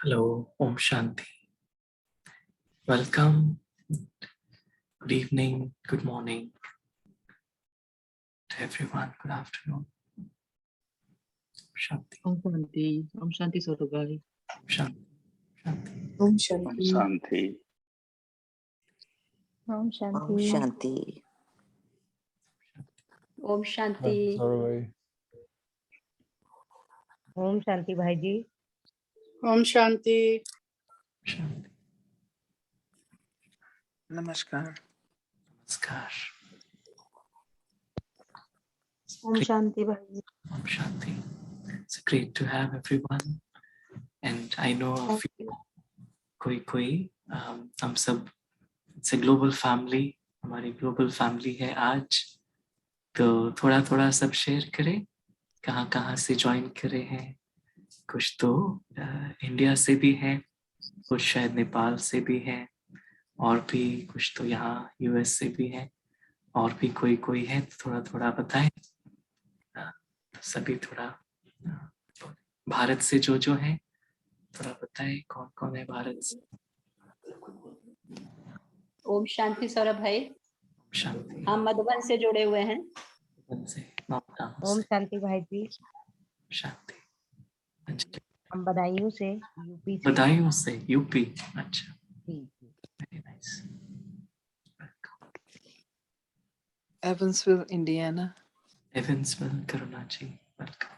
Hello, Om Shanti. Welcome. Good evening, good morning to everyone. Good afternoon. Shanti. Om Shanti Sarugai. Shanti. Shanti. Om Shanti. Shanti. Om Shanti. Om Shanti. Om Shanti भाई जी। Om Shanti. Shanti. Namaskar. Namaskar. Om Shanti भाई जी। Om Shanti. It's great to have everyone. And I know a few, कोई हम सब, it's a global family. हमारी global family है आज. तो थोड़ा सब शेयर करें. कहाँ से ज्वाइन करे हैं. कुछ तो इंडिया से भी हैं, कुछ शायद नेपाल से भी हैं, और भी कुछ तो यहाँ यूएस से भी हैं, और भी कोई है. तो थोड़ा बताएं. सभी थोड़ा भारत से जो है थोड़ा बताएं कौन है भारत से. ओम शांति सौरभ भाई. शांति. हम मधुबन से जुड़े हुए हैं. ओम शांति भाई जी। शांति. हम बदायूं से यूपी से। बदायूं से यूपी. अच्छा. Very nice. Evansville, Indiana. एवेंसविल करुणा जी. वेलकम.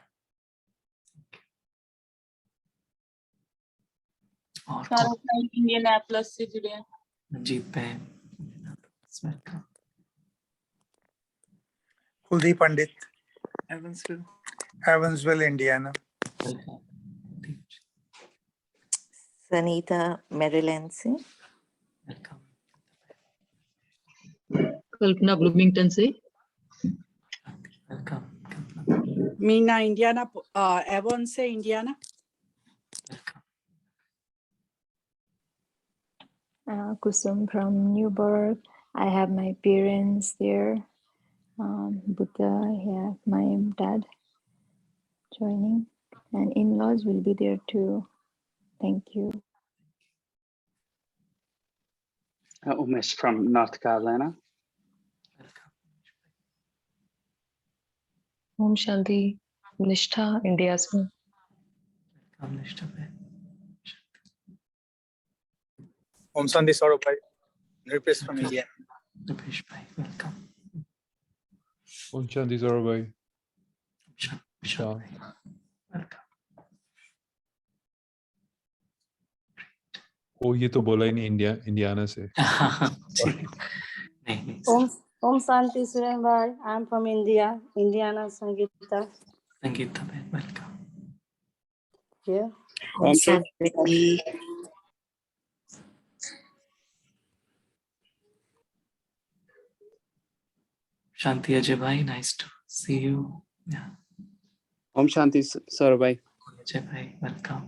और इंडियनापोलिस से जुड़े हैं. मंजीत बहन. Welcome. Kuldeep Pandit, Evansville. Evansville, Indiana. Welcome. Sanita, Maryland से. वेलकम. कल्पना ब्लूमिंगटन से. वेलकम. मीना इंडियाना, एवन से Indiana. Kusum from Newburgh. I have my parents there. Buddha, yeah, my dad joining, and in-laws will be there too. Thank you. Umesh from North Carolina. Om Shanti. निष्ठा India से. Welcome निष्ठा बहन. Om Shanti Saurabhai, Nirpesh from India. Rupesh भाई. Welcome. Om Shanti Saurabhai. विशाल भाई. Welcome. ओ ये तो बोला ही नहीं इंडियाना से. नहीं. Om Shanti Suren bhai. I'm from India, Indiana. Sangeeta. Sangeeta बहन. वेलकम. Yeah. Om Shanti. शांति अजय भाई. Nice to see you. Om Shanti Saurabhai. Ajay भाई. Welcome.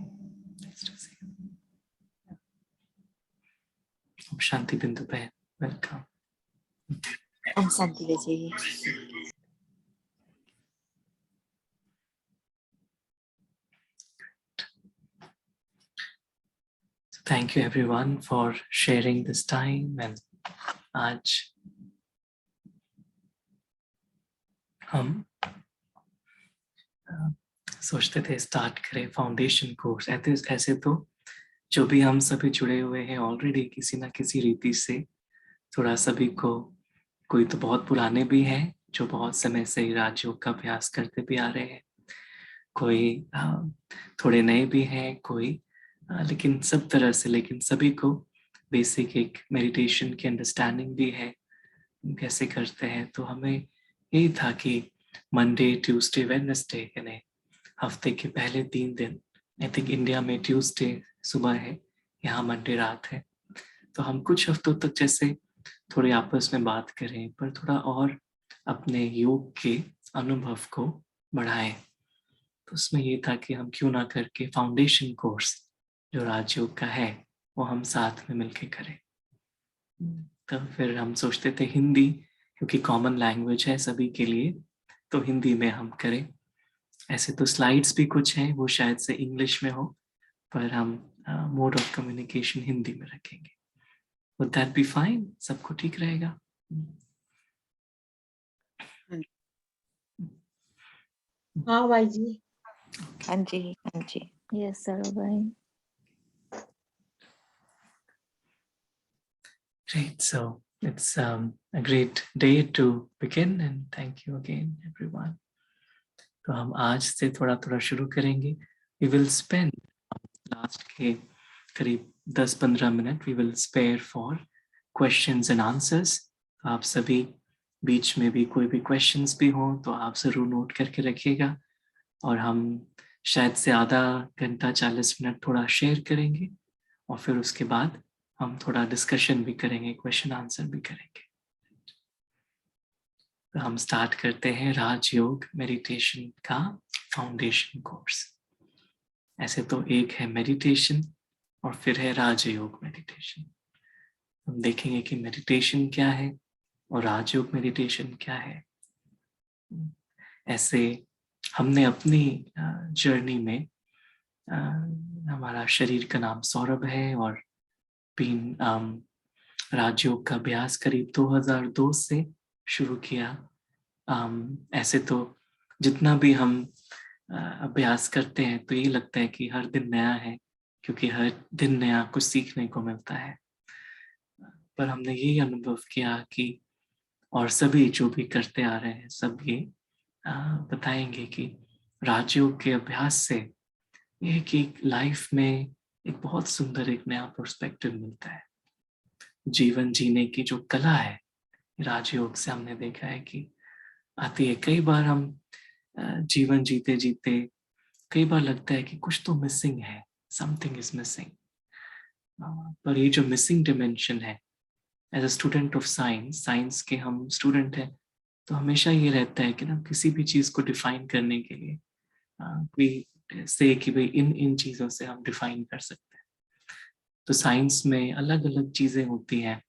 Nice to see you. ओम शांति बिंदु बहन. Welcome. Om Shanti Vijay. Thank you everyone for sharing this time. And आज हम सोचते थे स्टार्ट करें फाउंडेशन कोर्स. ऐसे तो जो भी हम सभी जुड़े हुए हैं ऑलरेडी किसी ना किसी रीति से, थोड़ा सभी को, कोई तो बहुत पुराने भी हैं जो बहुत समय से राजयोग का अभ्यास करते भी आ रहे हैं, कोई थोड़े नए भी हैं, कोई लेकिन सब तरह से, लेकिन सभी को बेसिक एक मेडिटेशन की अंडरस्टैंडिंग भी है कैसे करते हैं. तो हमें यही था कि मंडे, ट्यूसडे, वेडनेसडे यानी हफ्ते के पहले 3 दिन, आई थिंक इंडिया में ट्यूसडे सुबह है, यहाँ मंडे रात है, तो हम कुछ हफ्तों तक जैसे थोड़ी आपस में बात करें पर थोड़ा और अपने योग के अनुभव को बढ़ाएं. तो उसमें ये था कि हम क्यों ना करके फाउंडेशन कोर्स जो राजयोग का है वो हम साथ में मिलके करें. तो फिर हम सोचते थे हिंदी, क्योंकि कॉमन लैंग्वेज है सभी के लिए, तो हिंदी में हम करें. ऐसे तो स्लाइड्स भी कुछ हैं, वो शायद से इंग्लिश में हो, पर हम मोड ऑफ कम्युनिकेशन हिंदी में रखेंगे। Would that be fine? सबको ठीक रहेगा? हाँ भाई जी। हाँ जी, हाँ जी। Yes, Sarabhai. Great. So it's a great day to begin, and thank you again, everyone. तो हम आज से थोड़ा शुरू करेंगे. We will spend last के करीब 10-15 minute we will spare for questions and answers. आप सभी बीच में भी कोई भी questions भी हो तो आप जरूर नोट करके रखिएगा, और हम शायद से आधा घंटा 40 मिनट थोड़ा शेयर करेंगे, और फिर उसके बाद हम थोड़ा डिस्कशन भी करेंगे, क्वेश्चन आंसर भी करेंगे. तो हम स्टार्ट करते हैं राजयोग मेडिटेशन का फाउंडेशन कोर्स. ऐसे तो एक है मेडिटेशन और फिर है राजयोग मेडिटेशन. हम देखेंगे कि मेडिटेशन क्या है और राजयोग मेडिटेशन क्या है. ऐसे हमने अपनी जर्नी में हमारा शरीर का नाम सौरभ है, और राजयोग का अभ्यास करीब 2002 से शुरू किया. ऐसे तो जितना भी हम अभ्यास करते हैं तो ये लगता है कि हर दिन नया है, क्योंकि हर दिन नया कुछ सीखने को मिलता है. पर हमने यही अनुभव किया कि, और सभी जो भी करते आ रहे हैं सब ये बताएंगे कि राजयोग के अभ्यास से ये कि लाइफ में एक बहुत सुंदर एक नया पर्सपेक्टिव मिलता है. जीवन जीने की जो कला है राजयोग से हमने देखा है कि आती है. कई बार हम जीवन जीते जीते कई बार लगता है कि कुछ तो मिसिंग है, समथिंग इज मिसिंग. पर ये जो मिसिंग डिमेंशन है, as a student of science के हम स्टूडेंट हैं, तो हमेशा ये रहता है कि ना किसी भी चीज़ को डिफाइन करने के लिए कोई से कि भाई इन चीज़ों से हम डिफाइन कर सकते हैं. तो साइंस में अलग अलग चीज़ें होती हैं.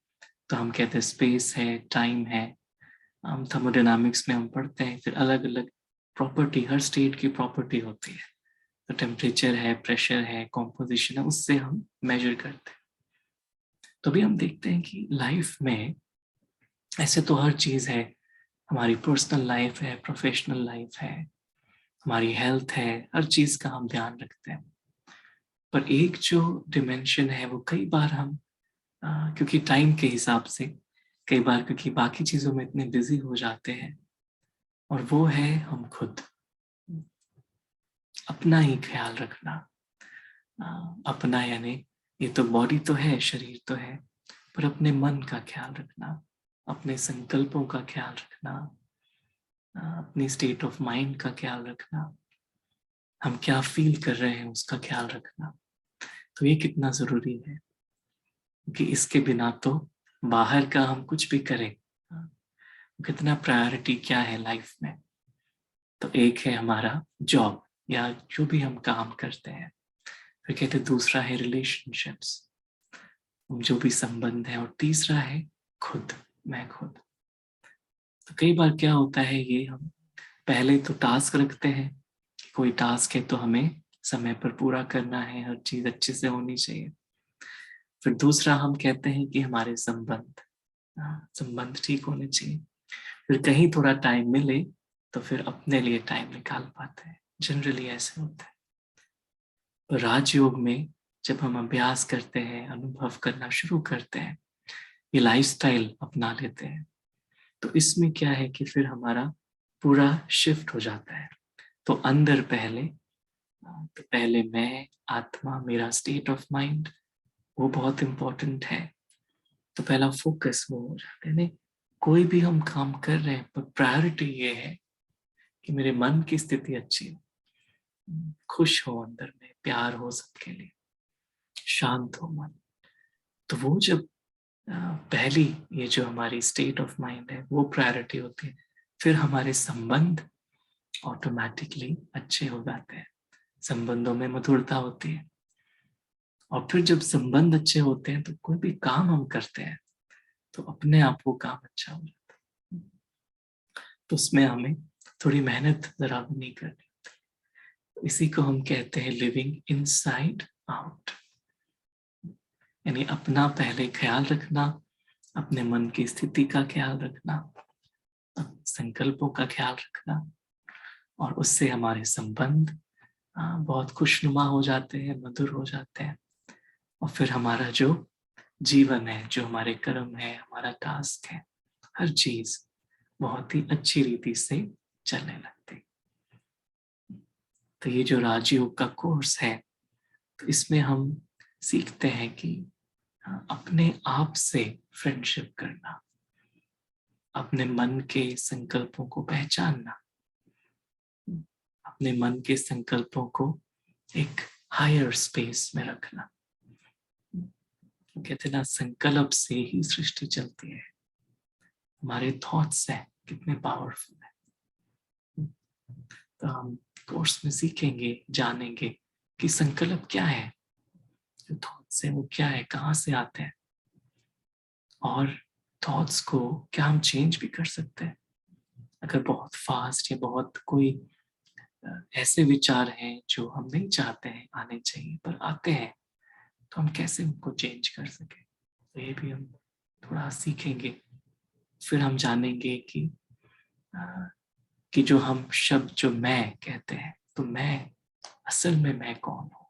तो हम कहते हैं स्पेस है, टाइम है. हम थर्मोडायनामिक्स में हम पढ़ते हैं, फिर अलग अलग प्रॉपर्टी, हर स्टेट की प्रॉपर्टी होती है. तो टेम्परेचर है, प्रेशर है, कॉम्पोजिशन है, उससे हम मेजर करते हैं. तो भी हम देखते हैं कि लाइफ में ऐसे तो हर चीज़ है. हमारी पर्सनल लाइफ है, प्रोफेशनल लाइफ है, हमारी हेल्थ है, हर चीज़ का हम ध्यान रखते हैं. पर एक जो डिमेंशन है वो कई बार हम क्योंकि टाइम के हिसाब से कई बार क्योंकि बाकी चीज़ों में इतने बिजी हो जाते हैं, और वो है हम खुद अपना ही ख्याल रखना. अपना यानी ये तो बॉडी तो है, शरीर तो है, पर अपने मन का ख्याल रखना, अपने संकल्पों का ख्याल रखना, अपनी स्टेट ऑफ माइंड का ख्याल रखना, हम क्या फील कर रहे हैं उसका ख्याल रखना. तो ये कितना ज़रूरी है, कि इसके बिना तो बाहर का हम कुछ भी करें, कितना प्रायोरिटी क्या है लाइफ में. तो एक है हमारा जॉब या जो भी हम काम करते हैं, फिर कहते हैं दूसरा है रिलेशनशिप्स, जो भी संबंध है, और तीसरा है खुद, मैं खुद. तो कई बार क्या होता है, ये हम पहले तो टास्क रखते हैं कि कोई टास्क है तो हमें समय पर पूरा करना है, हर चीज़ अच्छे से होनी चाहिए. फिर दूसरा हम कहते हैं कि हमारे संबंध ठीक होने चाहिए. फिर कहीं थोड़ा टाइम मिले तो फिर अपने लिए टाइम निकाल पाते हैं. जनरली ऐसे होता है. तो राजयोग में जब हम अभ्यास करते हैं, अनुभव करना शुरू करते हैं, ये लाइफस्टाइल अपना लेते हैं, तो इसमें क्या है कि फिर हमारा पूरा शिफ्ट हो जाता है. तो अंदर पहले मैं, आत्मा, मेरा स्टेट ऑफ माइंड, वो बहुत इम्पोर्टेंट है. तो पहला फोकस वो हो जाता है. नहीं, कोई भी हम काम कर रहे हैं पर प्रायोरिटी ये है कि मेरे मन की स्थिति अच्छी हो, खुश हो, अंदर में प्यार हो सबके लिए, शांत हो मन. तो वो जब पहली ये जो हमारी स्टेट ऑफ माइंड है वो प्रायोरिटी होती है, फिर हमारे संबंध ऑटोमेटिकली अच्छे हो जाते हैं, संबंधों में मधुरता होती है. और फिर जब संबंध अच्छे होते हैं तो कोई भी काम हम करते हैं तो अपने आप वो काम अच्छा हो जाता है. तो उसमें हमें थोड़ी मेहनत जरा नहीं करनी होती. इसी को हम कहते हैं लिविंग इनसाइड आउट. यानी अपना पहले ख्याल रखना, अपने मन की स्थिति का ख्याल रखना, संकल्पों का ख्याल रखना, और उससे हमारे संबंध बहुत खुशनुमा हो जाते हैं, मधुर हो जाते हैं। और फिर हमारा जो जीवन है, जो हमारे कर्म है, हमारा टास्क है, हर चीज बहुत ही अच्छी रीति से चलने लगती। तो ये जो राजयोग का कोर्स है, तो इसमें हम सीखते हैं कि अपने आप से फ्रेंडशिप करना, अपने मन के संकल्पों को पहचानना, अपने मन के संकल्पों को एक हायर स्पेस में रखना। कहते ना, संकल्प से ही सृष्टि चलती है। हमारे थॉट्स हैं कितने पावरफुल है। तो हम कोर्स में सीखेंगे, जानेंगे कि संकल्प क्या है, जो थॉट्स है वो क्या है, कहाँ से आते हैं, और थॉट्स को क्या हम चेंज भी कर सकते हैं। अगर बहुत फास्ट या बहुत कोई ऐसे विचार हैं जो हम नहीं चाहते हैं आने चाहिए पर आते हैं, तो हम कैसे उनको चेंज कर सके, तो ये भी हम थोड़ा सीखेंगे। फिर हम जानेंगे कि जो हम शब्द जो मैं कहते हैं, तो मैं असल में मैं कौन हूँ,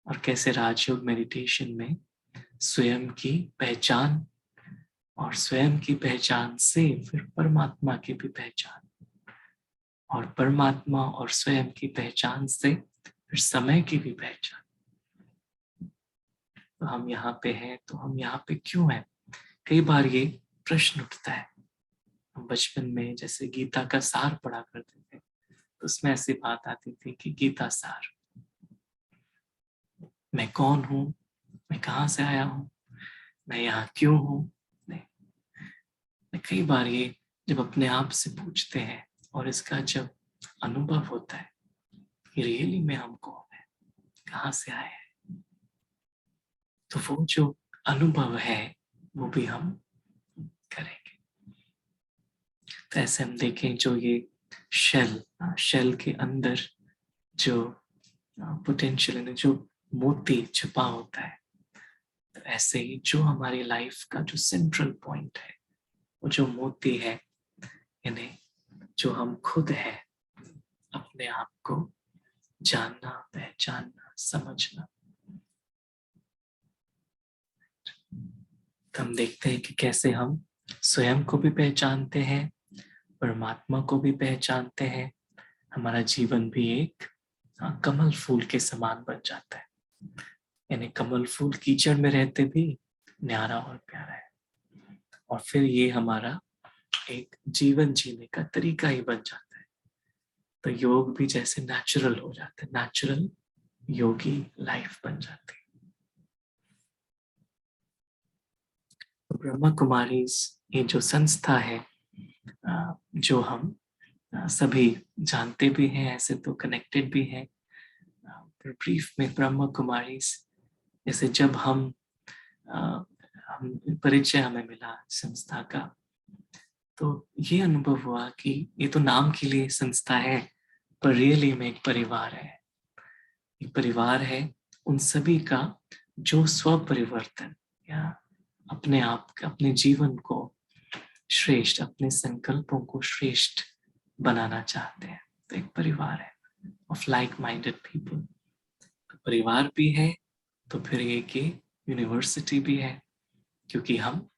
और कैसे राजयोग मेडिटेशन में स्वयं की पहचान, और स्वयं की पहचान से फिर परमात्मा की भी पहचान, और परमात्मा और स्वयं की पहचान से फिर समय की भी पहचान। तो हम यहाँ पे हैं, तो हम यहाँ पे क्यों हैं? कई बार ये प्रश्न उठता है। हम बचपन में जैसे गीता का सार पढ़ा करते थे, तो उसमें ऐसी बात आती थी कि गीता सार, मैं कौन हूँ, मैं कहाँ से आया हूँ, मैं यहाँ क्यों हूँ। नहीं, कई बार ये जब अपने आप से पूछते हैं और इसका जब अनुभव होता है कि रियली में हम कौन है, कहाँ से आए हैं, तो वो जो अनुभव है वो भी हम करेंगे। तो ऐसे हम देखें, जो ये शेल के अंदर जो पोटेंशियल, जो मोती छुपा होता है, तो ऐसे ही जो हमारी लाइफ का जो सेंट्रल पॉइंट है, वो जो मोती है, यानी जो हम खुद है, अपने आप को जानना, पहचानना, समझना। तो हम देखते हैं कि कैसे हम स्वयं को भी पहचानते हैं, परमात्मा को भी पहचानते हैं। हमारा जीवन भी एक कमल फूल के समान बन जाता है। यानी कमल फूल कीचड़ में रहते भी न्यारा और प्यारा है, और फिर ये हमारा एक जीवन जीने का तरीका ही बन जाता है। तो योग भी जैसे नेचुरल हो जाता है, नेचुरल योगी लाइफ बन जाती है। तो ब्रह्मा कुमारीज ये जो संस्था है, जो हम सभी जानते भी हैं, ऐसे तो कनेक्टेड भी हैं। ब्रीफ में ब्रह्मा कुमारीज, जैसे जब हम परिचय हमें मिला संस्था का, तो ये अनुभव हुआ कि ये तो नाम के लिए संस्था है, पर रियली में एक परिवार है। एक परिवार है उन सभी का जो स्व परिवर्तन या अपने आप, अपने जीवन को श्रेष्ठ, अपने संकल्पों को श्रेष्ठ बनाना चाहते हैं। तो एक परिवार है ऑफ लाइक माइंडेड पीपल। परिवार भी है तो फिर ये कि यूनिवर्सिटी भी है, क्योंकि हम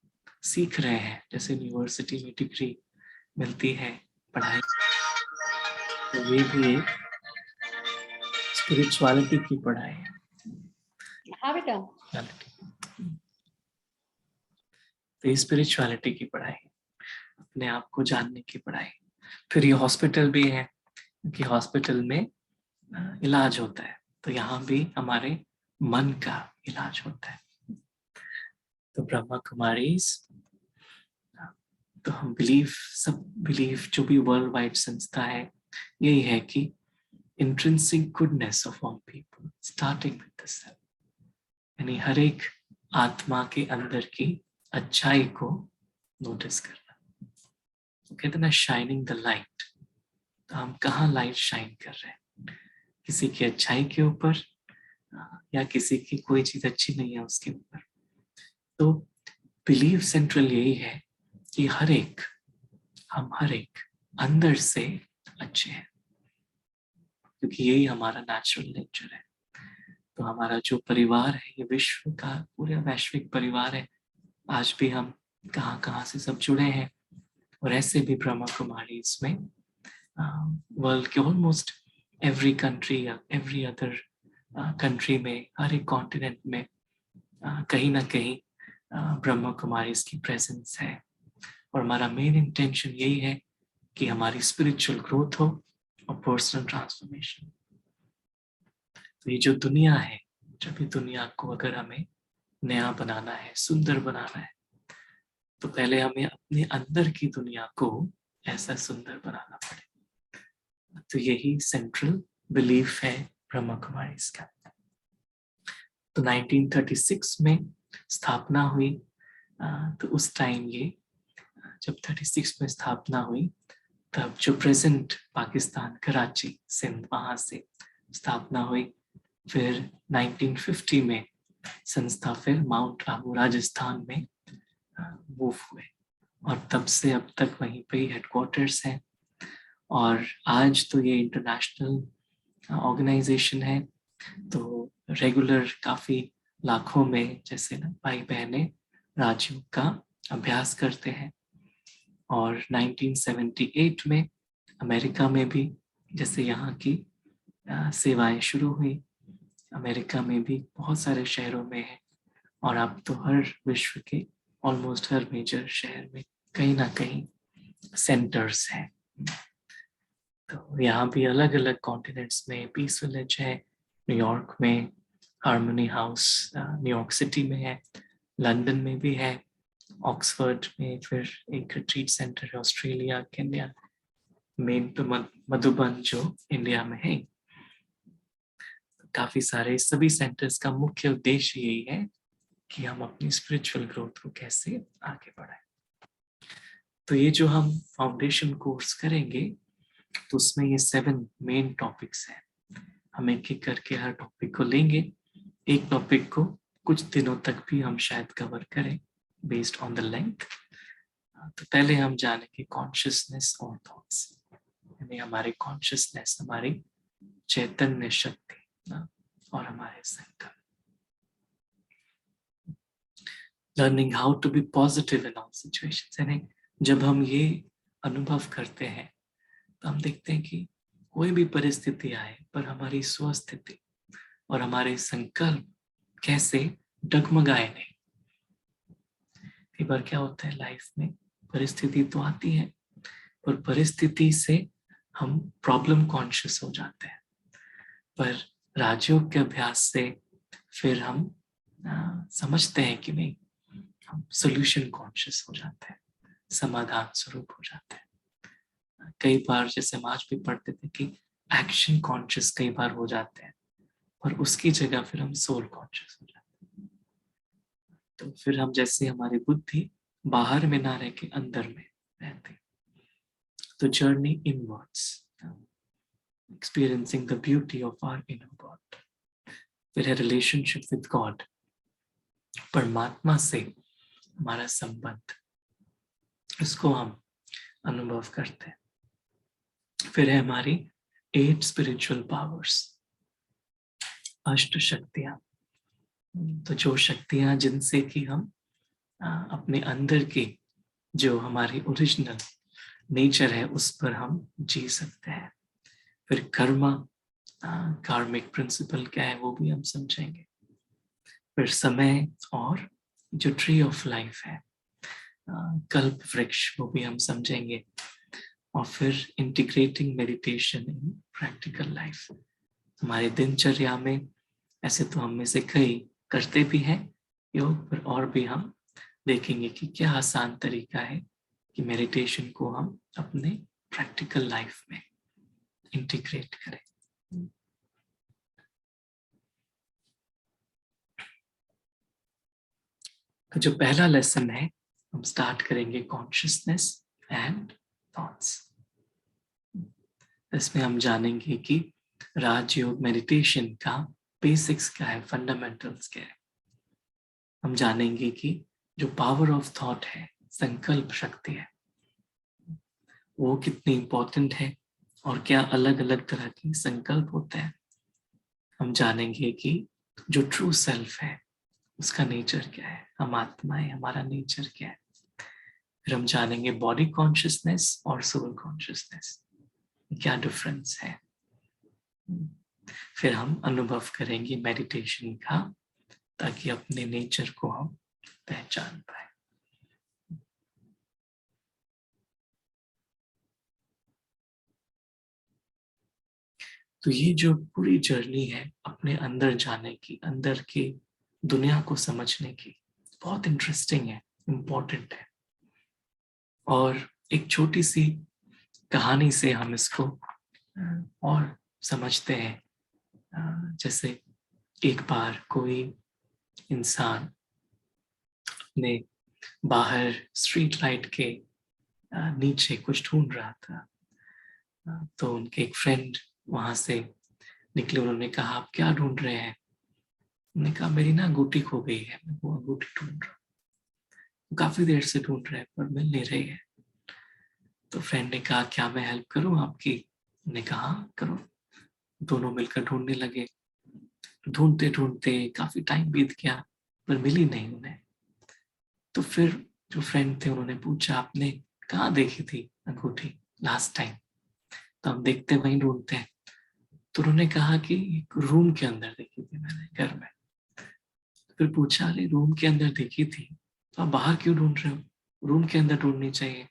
सीख रहे हैं। जैसे यूनिवर्सिटी में डिग्री मिलती है, पढ़ाई, तो ये भी एक स्पिरिचुअलिटी की पढ़ाई है। हाँ बेटा। तो ये स्पिरिचुअलिटी की पढ़ाई, अपने आप को जानने की पढ़ाई। फिर ये हॉस्पिटल भी है, क्योंकि हॉस्पिटल में इलाज होता है, तो यहाँ भी हमारे मन का इलाज होता है। तो ब्रह्मा कुमारीज, तो हम सब बिलीव जो भी वर्ल्ड वाइड संस्था है, यही है कि intrinsic goodness of all people starting with the self, यानी हर एक आत्मा के अंदर की अच्छाई को नोटिस करना। तो कहते ना शाइनिंग द लाइट, तो हम कहाँ लाइट शाइन कर रहे हैं? किसी की अच्छाई के ऊपर, या किसी की कोई चीज अच्छी नहीं है उसके ऊपर। तो बिलीव सेंट्रल यही है कि हम हर एक अंदर से अच्छे हैं, क्योंकि यही हमारा नेचुरल नेचर है। तो हमारा जो परिवार है, ये विश्व का पूरा वैश्विक परिवार है। आज भी हम कहाँ से सब जुड़े हैं, और ऐसे भी ब्रह्मा कुमारी इसमें वर्ल्ड के ऑलमोस्ट एवरी कंट्री या एवरी अदर कंट्री में, हर एक कॉन्टिनेंट में कहीं ना कहीं ब्रह्मा कुमारी इसकी प्रेजेंस है। और हमारा मेन इंटेंशन यही है कि हमारी स्पिरिचुअल ग्रोथ हो और पर्सनल ट्रांसफॉर्मेशन। तो ये जो दुनिया है, जब भी दुनिया को अगर हमें नया बनाना है, सुंदर बनाना है, तो पहले हमें अपने अंदर की दुनिया को ऐसा सुंदर बनाना पड़ेगा। तो यही सेंट्रल बिलीफ है ब्रह्मा कुमारी का। तो 1936 में स्थापना हुई। तो उस टाइम ये जब 36 में स्थापना हुई, तब जो प्रेजेंट पाकिस्तान, कराची, सिंध, वहां से स्थापना हुई। फिर 1950 में संस्था फिर माउंट आबू राजस्थान में मूव हुए, और तब से अब तक वहीं पे हेडक्वार्टर्स हैं। और आज तो ये इंटरनेशनल ऑर्गेनाइजेशन है। तो रेगुलर काफी लाखों में जैसे ना भाई बहनें राजयोग का अभ्यास करते हैं। और 1978 में अमेरिका में भी जैसे यहाँ की सेवाएं शुरू हुई, अमेरिका में भी बहुत सारे शहरों में है। और अब तो हर विश्व के ऑलमोस्ट हर मेजर शहर में कहीं ना कहीं सेंटर्स हैं। तो यहाँ भी अलग अलग कॉन्टिनेंट्स में पीस विलेज है, न्यूयॉर्क में हार्मनी हाउस न्यूयॉर्क सिटी में है, लंदन में भी है, ऑक्सफोर्ड में फिर एक रिट्रीट सेंटर है, ऑस्ट्रेलिया, केन्या, मेन तो मधुबन जो इंडिया में है। काफी सारे सभी सेंटर्स का मुख्य उद्देश्य यही है कि हम अपनी स्पिरिचुअल ग्रोथ को कैसे आगे बढ़ाएं। तो ये जो हम फाउंडेशन कोर्स करेंगे, तो उसमें ये 7 मेन टॉपिक्स हैं। हम एक एक करके हर टॉपिक को लेंगे। एक टॉपिक को कुछ दिनों तक भी हम शायद कवर करें बेस्ड ऑन द लेंथ। तो पहले हम जानेंगे कॉन्शियसनेस और थॉट्स, यानी हमारे कॉन्शियसनेस, हमारी चैतन्य शक्ति और हमारे संकल्प। Learning how to be positive in all situations, यानी जब हम ये अनुभव करते हैं तो हम देखते हैं कि कोई भी परिस्थिति आए पर हमारी स्वस्थिति और हमारे संकल्प कैसे डगमगाए नहीं। कई बार क्या होता है लाइफ में, परिस्थिति तो आती है पर परिस्थिति से हम प्रॉब्लम कॉन्शियस हो जाते हैं, पर राजयोग के अभ्यास से फिर हम समझते हैं कि नहीं, हम सॉल्यूशन कॉन्शियस हो जाते हैं, समाधान स्वरूप हो जाते हैं। कई बार जैसे हम आज भी पढ़ते थे कि एक्शन कॉन्शियस कई बार हो जाते हैं, और उसकी जगह फिर हम सोल कॉन्शियस हो जाते हैं। तो फिर हम जैसे हमारी बुद्धि बाहर में ना रह के अंदर में रहती, तो journey inwards, experiencing the beauty of our inner God. फिर है रिलेशनशिप विद गॉड, परमात्मा से हमारा संबंध, इसको हम अनुभव करते हैं। फिर है हमारी 8 स्पिरिचुअल पावर्स, अष्ट शक्तियां। तो जो शक्तियां जिनसे कि हम अपने अंदर की जो हमारी ओरिजिनल नेचर है उस पर हम जी सकते हैं। फिर कर्मा, कार्मिक प्रिंसिपल क्या है वो भी हम समझेंगे। फिर समय और जो ट्री ऑफ लाइफ है, कल्प वृक्ष, वो भी हम समझेंगे। और फिर इंटीग्रेटिंग मेडिटेशन इन प्रैक्टिकल लाइफ। हमारे दिनचर्या में ऐसे तो हम में से कई करते भी हैं योग, पर और भी हम देखेंगे कि क्या आसान तरीका है कि मेडिटेशन को हम अपने प्रैक्टिकल लाइफ में इंटीग्रेट करें। तो जो पहला लेसन है, हम स्टार्ट करेंगे कॉन्शियसनेस एंड थॉट्स। इसमें हम जानेंगे कि राजयोग मेडिटेशन का बेसिक्स क्या है, फंडामेंटल्स क्या है। हम जानेंगे कि जो पावर ऑफ थॉट है, संकल्प शक्ति है, वो कितनी इंपॉर्टेंट है और क्या अलग अलग तरह के संकल्प होते हैं। हम जानेंगे कि जो ट्रू सेल्फ है उसका नेचर क्या है, हम आत्मा है, हमारा नेचर क्या है। फिर हम जानेंगे बॉडी कॉन्शियसनेस और सोल कॉन्शियसनेस, क्या डिफरेंस है। फिर हम अनुभव करेंगे मेडिटेशन का, ताकि अपने नेचर को हम पहचान पाए। तो ये जो पूरी जर्नी है अपने अंदर जाने की, अंदर की दुनिया को समझने की, बहुत इंटरेस्टिंग है, इम्पोर्टेंट है। और एक छोटी सी कहानी से हम इसको और समझते हैं। जैसे एक बार कोई इंसान अपने बाहर स्ट्रीट लाइट के नीचे कुछ ढूंढ रहा था। तो उनके एक फ्रेंड वहां से निकले, उन्होंने कहा आप क्या ढूंढ रहे हैं। उन्होंने कहा मेरी ना अंगूठी खो गई है, मैं वो अंगूठी ढूंढ रहा हूँ। काफी देर से ढूंढ रहे हैं पर मिल नहीं रही है। तो फ्रेंड ने कहा क्या मैं हेल्प करूं आपकी। उन्होंने कहा करो। दोनों मिलकर ढूंढने लगे। ढूंढते ढूंढते काफी टाइम बीत गया पर मिली नहीं उन्हें। तो फिर जो फ्रेंड थे उन्होंने पूछा आपने कहाँ देखी थी अंगूठी लास्ट टाइम। तो हम देखते वहीं ढूंढते हैं। तो उन्होंने कहा कि एक रूम के अंदर देखी थी मैंने, घर में। फिर पूछा अरे रूम के अंदर देखी थी तो आप बाहर क्यों ढूंढ रहे हो, रूम के अंदर ढूंढनी चाहिए।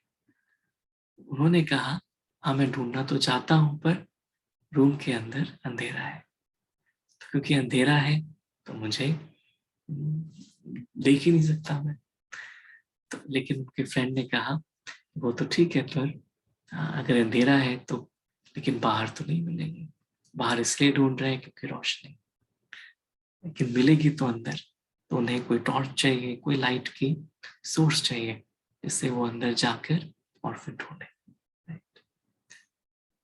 उन्होंने कहा हाँ मैं ढूंढना तो चाहता हूं पर रूम के अंदर अंधेरा है, क्योंकि अंधेरा है तो मुझे देख ही नहीं सकता मैं। तो लेकिन उनके फ्रेंड ने कहा वो तो ठीक है पर अगर अंधेरा है तो लेकिन बाहर तो नहीं मिलेगी। बाहर इसलिए ढूंढ रहे हैं क्योंकि रोशनी, लेकिन मिलेगी तो अंदर। तो उन्हें कोई टॉर्च चाहिए, कोई लाइट की सोर्स चाहिए जिससे वो अंदर जाकर और फिर ढूंढे।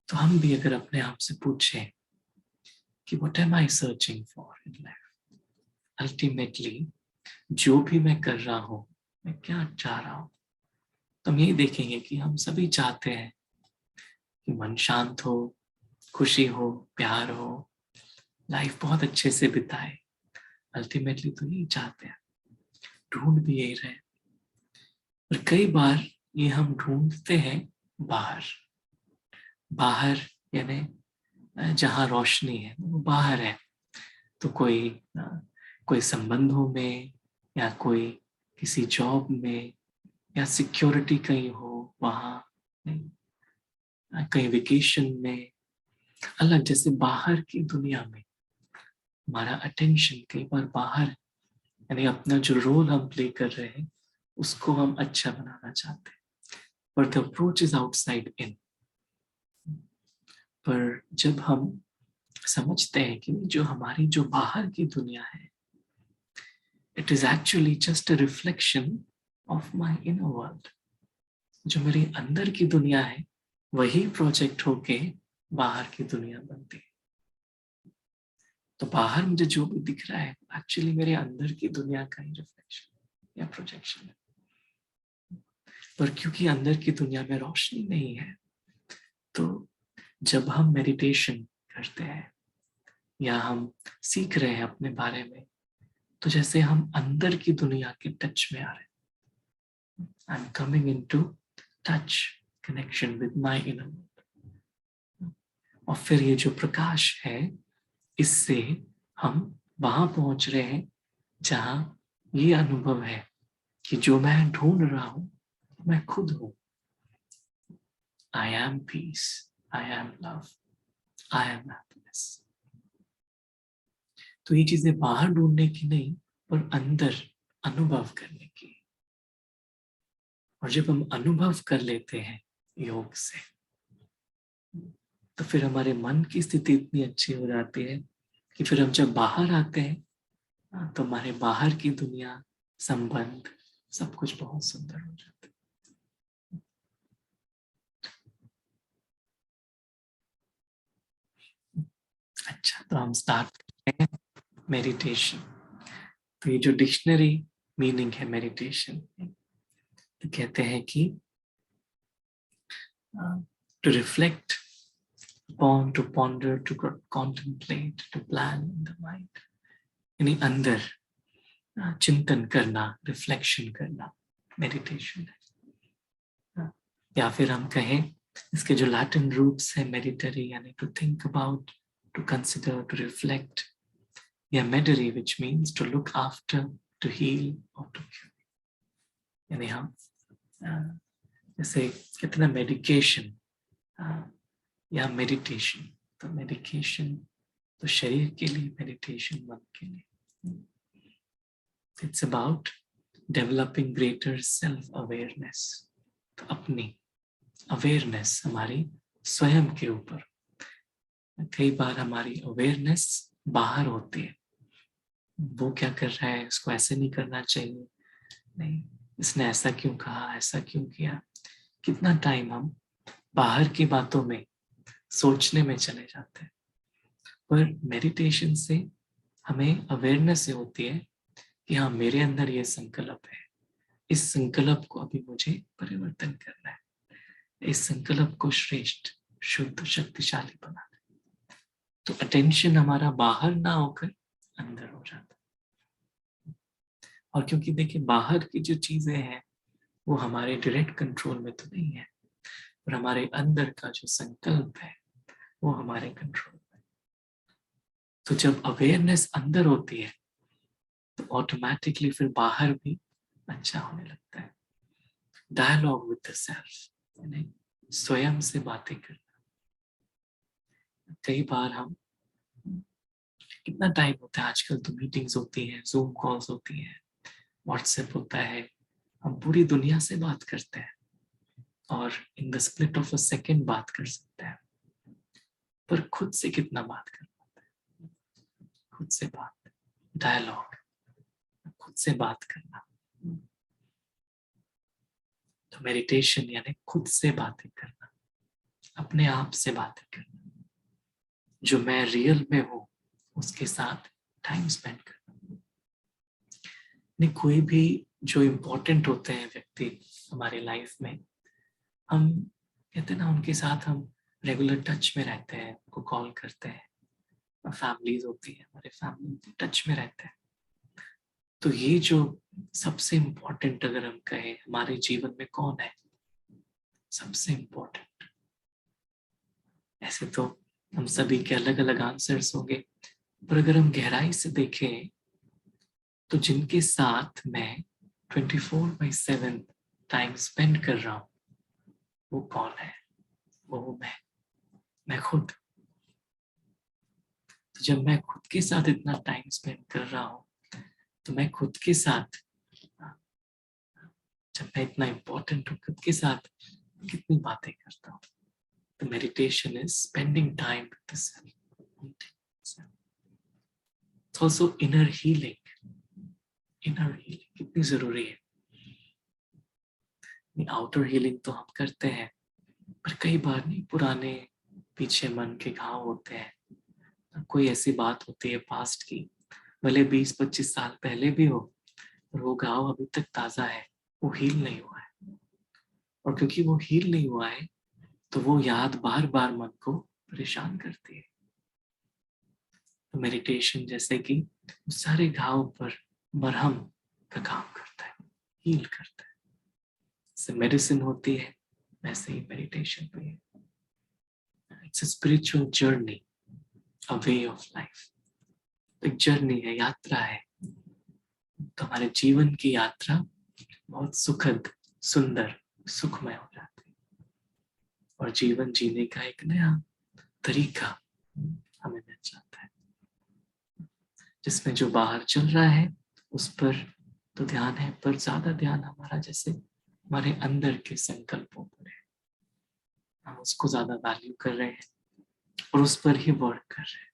तो हम भी अगर अपने आप से पूछें कि what am I searching for in life, ultimately जो भी मैं कर रहा हूं मैं क्या चाह रहा हूं, तो हम यही देखेंगे कि हम सभी चाहते हैं कि मन शांत हो, खुशी हो, प्यार हो, लाइफ बहुत अच्छे से बिताए। अल्टीमेटली तो यही चाहते हैं, ढूंढ भी यही रहे। और कई बार ये हम ढूंढते हैं बाहर। बाहर यानी जहाँ रोशनी है वो बाहर है। तो कोई संबंधों में या कोई किसी जॉब में या सिक्योरिटी कहीं हो वहाँ, कहीं वेकेशन में, अलग जैसे बाहर की दुनिया में हमारा अटेंशन कई बार बाहर, यानी अपना जो रोल हम प्ले कर रहे हैं उसको हम अच्छा बनाना चाहते हैं, पर the approach is outside in. पर जब हम समझते हैं कि जो हमारी जो बाहर की दुनिया है, it is actually just a reflection of my inner world. जो मेरे अंदर की दुनिया है वही प्रोजेक्ट होके बाहर की दुनिया बनती है। तो बाहर मुझे जो भी दिख रहा है एक्चुअली मेरे अंदर की दुनिया का ही रिफ्लेक्शन या प्रोजेक्शन है। पर क्योंकि अंदर की दुनिया में रोशनी नहीं है, तो जब हम मेडिटेशन करते हैं या हम सीख रहे हैं अपने बारे में, तो जैसे हम अंदर की दुनिया के टच में आ रहे हैं। I am coming into touch connection with my inner world. और फिर ये जो प्रकाश है, इससे हम वहां पहुंच रहे हैं जहां ये अनुभव है कि जो मैं ढूंढ रहा हूं मैं खुद हूं। I am peace, I am love, I am happiness. तो ये चीजें बाहर ढूंढने की नहीं पर अंदर अनुभव करने की। और जब हम अनुभव कर लेते हैं योग से, तो फिर हमारे मन की स्थिति इतनी अच्छी हो जाती है कि फिर हम जब बाहर आते हैं तो हमारे बाहर की दुनिया, संबंध, सब कुछ बहुत सुंदर हो जाता है। अच्छा, तो हम स्टार्ट करते हैं। मेडिटेशन। तो ये जो डिक्शनरी मीनिंग है मेडिटेशन, तो कहते हैं कि to reflect upon, to ponder, to contemplate, to plan in the mind, यानी अंदर चिंतन करना, रिफ्लेक्शन करना मेडिटेशन है। या फिर हम कहें इसके जो लैटिन रूट्स है मेडिटरी, यानी to think about, to consider, to reflect, या मेडरी which means to look after, to heal और टू क्योर। यानी हम जैसे कितना मेडिकेशन या मेडिटेशन, तो मेडिकेशन तो शरीर के लिए, मेडिटेशन मन के लिए। It's about developing greater self awareness. तो अपनी अवेयरनेस हमारी स्वयं के ऊपर, कई बार हमारी अवेयरनेस बाहर होती है, वो क्या कर रहा है, उसको ऐसे नहीं करना चाहिए, नहीं इसने ऐसा क्यों कहा, ऐसा क्यों किया। कितना टाइम हम बाहर की बातों में सोचने में चले जाते हैं। पर मेडिटेशन से हमें अवेयरनेस होती है कि हाँ, मेरे अंदर ये संकल्प है, इस संकल्प को अभी मुझे परिवर्तन करना है, इस संकल्प को श्रेष्ठ, शुद्ध, शक्तिशाली बनाना है। तो अटेंशन हमारा बाहर ना होकर अंदर हो जाता है। और क्योंकि देखिए बाहर की जो चीजें हैं वो हमारे डायरेक्ट कंट्रोल में तो नहीं है, और हमारे अंदर का जो संकल्प है वो हमारे कंट्रोल में। तो जब अवेयरनेस अंदर होती है तो ऑटोमेटिकली फिर बाहर भी अच्छा होने लगता है। डायलॉग विद द सेल्फ, यानी स्वयं से बातें करना। कई बार हम, कितना टाइम होता है आजकल, तो मीटिंग्स होती हैं, जूम कॉल्स होती हैं, व्हाट्सएप होता है, हम पूरी दुनिया से बात करते हैं और in the split of a second बात कर सकते हैं, पर खुद से कितना बात कर पाते हैं? खुद से बात, डायलॉग, खुद से बात करना। तो मेडिटेशन यानी खुद से बातें करना, अपने आप से बातें करना, जो मैं रियल में हूं उसके साथ टाइम स्पेंड करना। नहीं, कोई भी जो इम्पोर्टेंट होते हैं व्यक्ति हमारे लाइफ में, हम कहते हैं ना, उनके साथ हम रेगुलर टच में रहते हैं, उनको कॉल करते हैं, फैमिलीज होती है, हमारे फैमिली टच में रहते हैं। तो ये जो सबसे इम्पोर्टेंट अगर हम कहें हमारे जीवन में कौन है सबसे इम्पोर्टेंट, ऐसे तो हम सभी के अलग अलग आंसर्स होंगे, पर अगर हम गहराई से देखें तो जिनके साथ मैं 24/7 टाइम स्पेंड कर रहा हूं वो कौन है? वो मैं खुद। तो जब मैं खुद के साथ इतना टाइम स्पेंड कर रहा हूं तो मैं खुद के साथ, जब मैं इतना इम्पोर्टेंट हूँ, खुद के साथ कितनी बातें करता हूँ। तो meditation is spending time with the self. It's also inner healing. Inner healing कितनी जरूरी है। आउटर हीलिंग तो हम करते हैं, पर कई बार नहीं, पुराने पीछे मन के घाव होते हैं, कोई ऐसी बात होती है पास्ट की, भले 20-25 साल पहले भी हो, पर वो घाव अभी तक ताजा है, वो हील नहीं हुआ है। और क्योंकि वो हील नहीं हुआ है तो वो याद बार बार मन को परेशान करती है। तो मेडिटेशन जैसे कि उस सारे घाव पर मरहम का काम करता है, हील करता है। जैसे मेडिसिन होती है वैसे ही मेडिटेशन भी है। It's a spiritual journey, a way of life. एक जर्नी है, यात्रा है। तो हमारे जीवन की यात्रा बहुत सुखद, सुंदर, सुखमय हो जाती है, और जीवन जीने का एक नया तरीका हमें मिल जाता है, जिसमें जो बाहर चल रहा है उस पर तो ध्यान है, पर ज्यादा ध्यान हमारा जैसे हमारे अंदर के संकल्पों पर है। हम उसको ज्यादा वैल्यू कर रहे हैं और उस पर ही वर्क कर रहे हैं।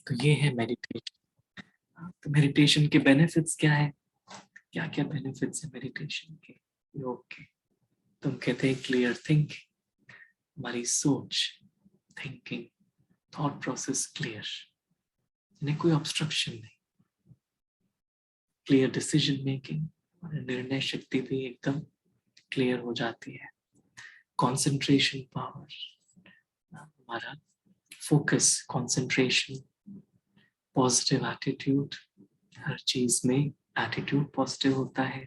तो ये है मेडिटेशन। तो मेडिटेशन के बेनिफिट्स क्या है? क्या क्या बेनिफिट्स है मेडिटेशन के, योग के? तुम कहते हैं क्लियर थिंकिंग, हमारी सोच, थिंकिंग थॉट प्रोसेस क्लियर, यानी कोई ऑब्स्ट्रक्शन नहीं, क्लियर डिसीजन मेकिंग, निर्णय शक्ति भी एकदम क्लियर हो जाती है। कंसंट्रेशन पावर, हमारा फोकस, कंसंट्रेशन, पॉजिटिव एटीट्यूड, हर चीज में एटीट्यूड पॉजिटिव होता है।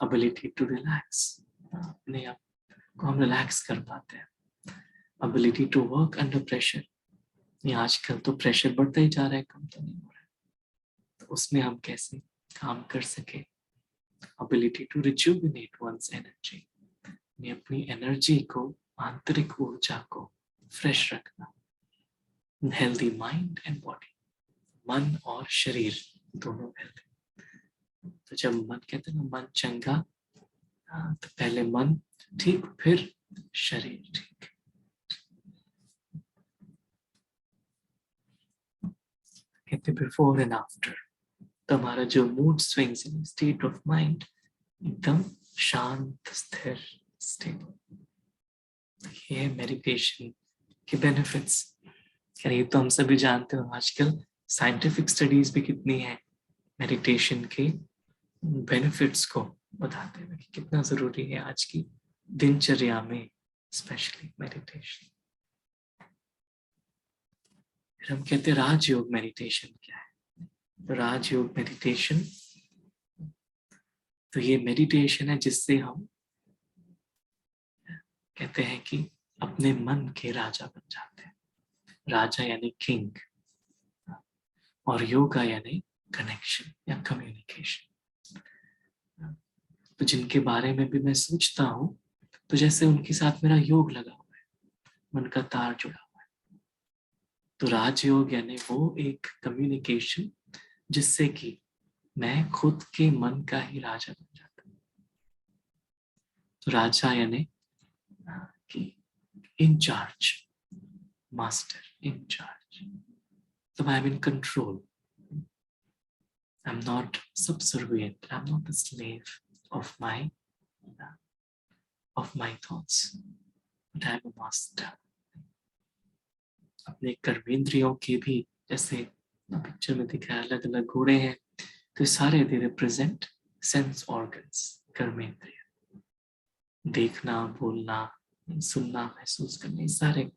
एबिलिटी टू रिलैक्स, अपने आप को हम रिलैक्स कर पाते हैं। Ability to work under pressure, ये आजकल तो प्रेशर बढ़ता ही जा रहा है, कम तो नहीं हो रहा है, तो उसमें हम कैसे काम कर सके। Ability to rejuvenate one's energy, अपनी एनर्जी को, आंतरिक ऊर्जा को फ्रेश रखना। हेल्दी माइंड एंड बॉडी, मन और शरीर दोनों हेल्दी। तो जब मन कहते हैं ना मन चंगा, तो पहले मन ठीक फिर शरीर ठीक। कहते बिफोर एंड आफ्टर, तो हमारा जो mood swings in state of mind एकदम शांत, स्थिर, स्टेबल। ये है मेडिटेशन के बेनिफिट्स। ये तो हम सभी जानते हो, आजकल साइंटिफिक स्टडीज भी कितनी है मेडिटेशन के बेनिफिट्स को बताते हुए कि कितना जरूरी है आज की दिनचर्या में, स्पेशली मेडिटेशन। फिर हम कहते हैं राजयोग मेडिटेशन क्या है। तो राजयोग मेडिटेशन, तो ये मेडिटेशन है जिससे हम कहते हैं कि अपने मन के राजा बन जाते हैं। राजा यानी किंग, और योगा यानी कनेक्शन या कम्युनिकेशन। तो जिनके बारे में भी मैं सोचता हूँ, तो जैसे उनके साथ मेरा योग लगा हुआ है, मन का तार जुड़ा हुआ है। तो राजयोग यानी वो एक कम्युनिकेशन जिससे कि मैं खुद के मन का ही राजा बन जाता हूँ। तो राजा यानी कि in charge, master, in charge. So I'm in control. I'm not subservient. I'm not a slave of my thoughts. But I'm a master. अपने कर्मेंद्रियों के भी, जैसे पिक्चर में दिख रहा है अलग अलग घोड़े हैं, तो सारे दे रिप्रेजेंट सेंस ऑर्गन्स, कर्मेंद्रिय। देखना, बोलना, सुनना, महसूस करना, सारे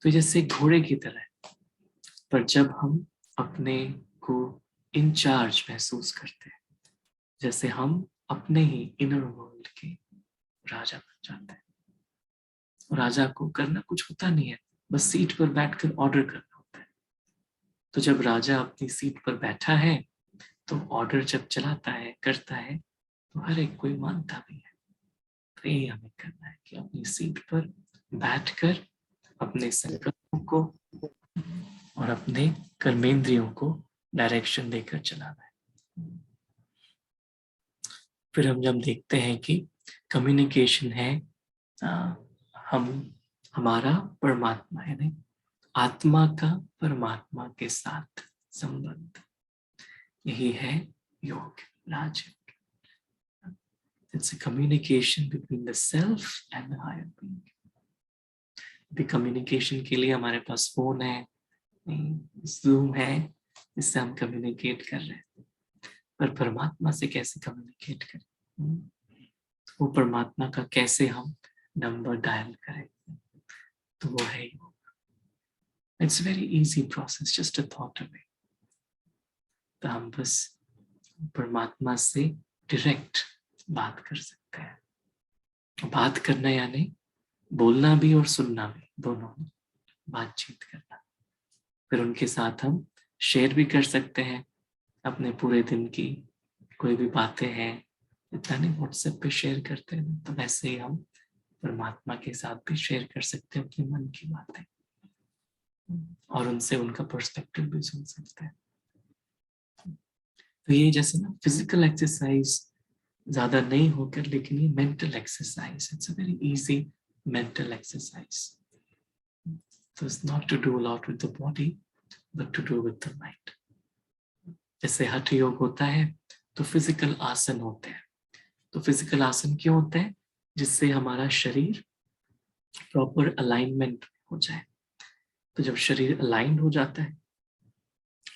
तो जैसे घोड़े की तरह। पर जब हम अपने को इंचार्ज महसूस करते हैं, जैसे हम अपने ही इनर वर्ल्ड के राजा बन जाते हैं। राजा को करना कुछ होता नहीं है, बस सीट पर बैठकर ऑर्डर करना होता है। तो जब राजा अपनी सीट पर बैठा है, तो ऑर्डर जब चलाता है, करता है, तो हर एक कोई मानता भी है। तो ये हमें करना है कि अपनी सीट पर बैठकर अपने संकल्पों को और अपने कर्मेंद्रियों को डायरेक्शन देकर चलाना है। फिर हम जब देखते हैं कि कम्युनिकेशन है हमारा परमात्मा, यानी आत्मा का परमात्मा के साथ संबंध, यही है योग, Rajyoga. It's a communication between the self and the higher being. अभी कम्युनिकेशन के लिए हमारे पास फोन है, जूम है, इससे हम कम्युनिकेट कर रहे हैं। पर परमात्मा से कैसे कम्युनिकेट करें, वो परमात्मा का कैसे हम नंबर डायल करें, तो वो है योग। It's very easy process, just a thought away. तो हम बस परमात्मा से डायरेक्ट बात कर सकते हैं। बात करना यानी बोलना भी और सुनना भी, दोनों बातचीत करना। फिर उनके साथ हम शेयर भी कर सकते हैं अपने पूरे दिन की कोई भी बातें हैं, इतना नहीं व्हाट्सएप पे शेयर करते हैं, तो वैसे ही हम परमात्मा के साथ भी शेयर कर सकते हैं अपने मन की बातें, और उनसे उनका पर्सपेक्टिव भी सुन सकते हैं। तो ये जैसे ना फिजिकल एक्सरसाइज ज्यादा नहीं होकर, लेकिन ये mental exercise, it's a very easy mental exercise. So it's not to do a lot with the body, but to do with the mind. जैसे हठ योग होता है, तो फिजिकल आसन होते हैं। तो फिजिकल आसन क्यों होते हैं? जिससे हमारा शरीर प्रॉपर अलाइनमेंट हो जाए। तो तो जब शरीर अलाइंड हो जाता है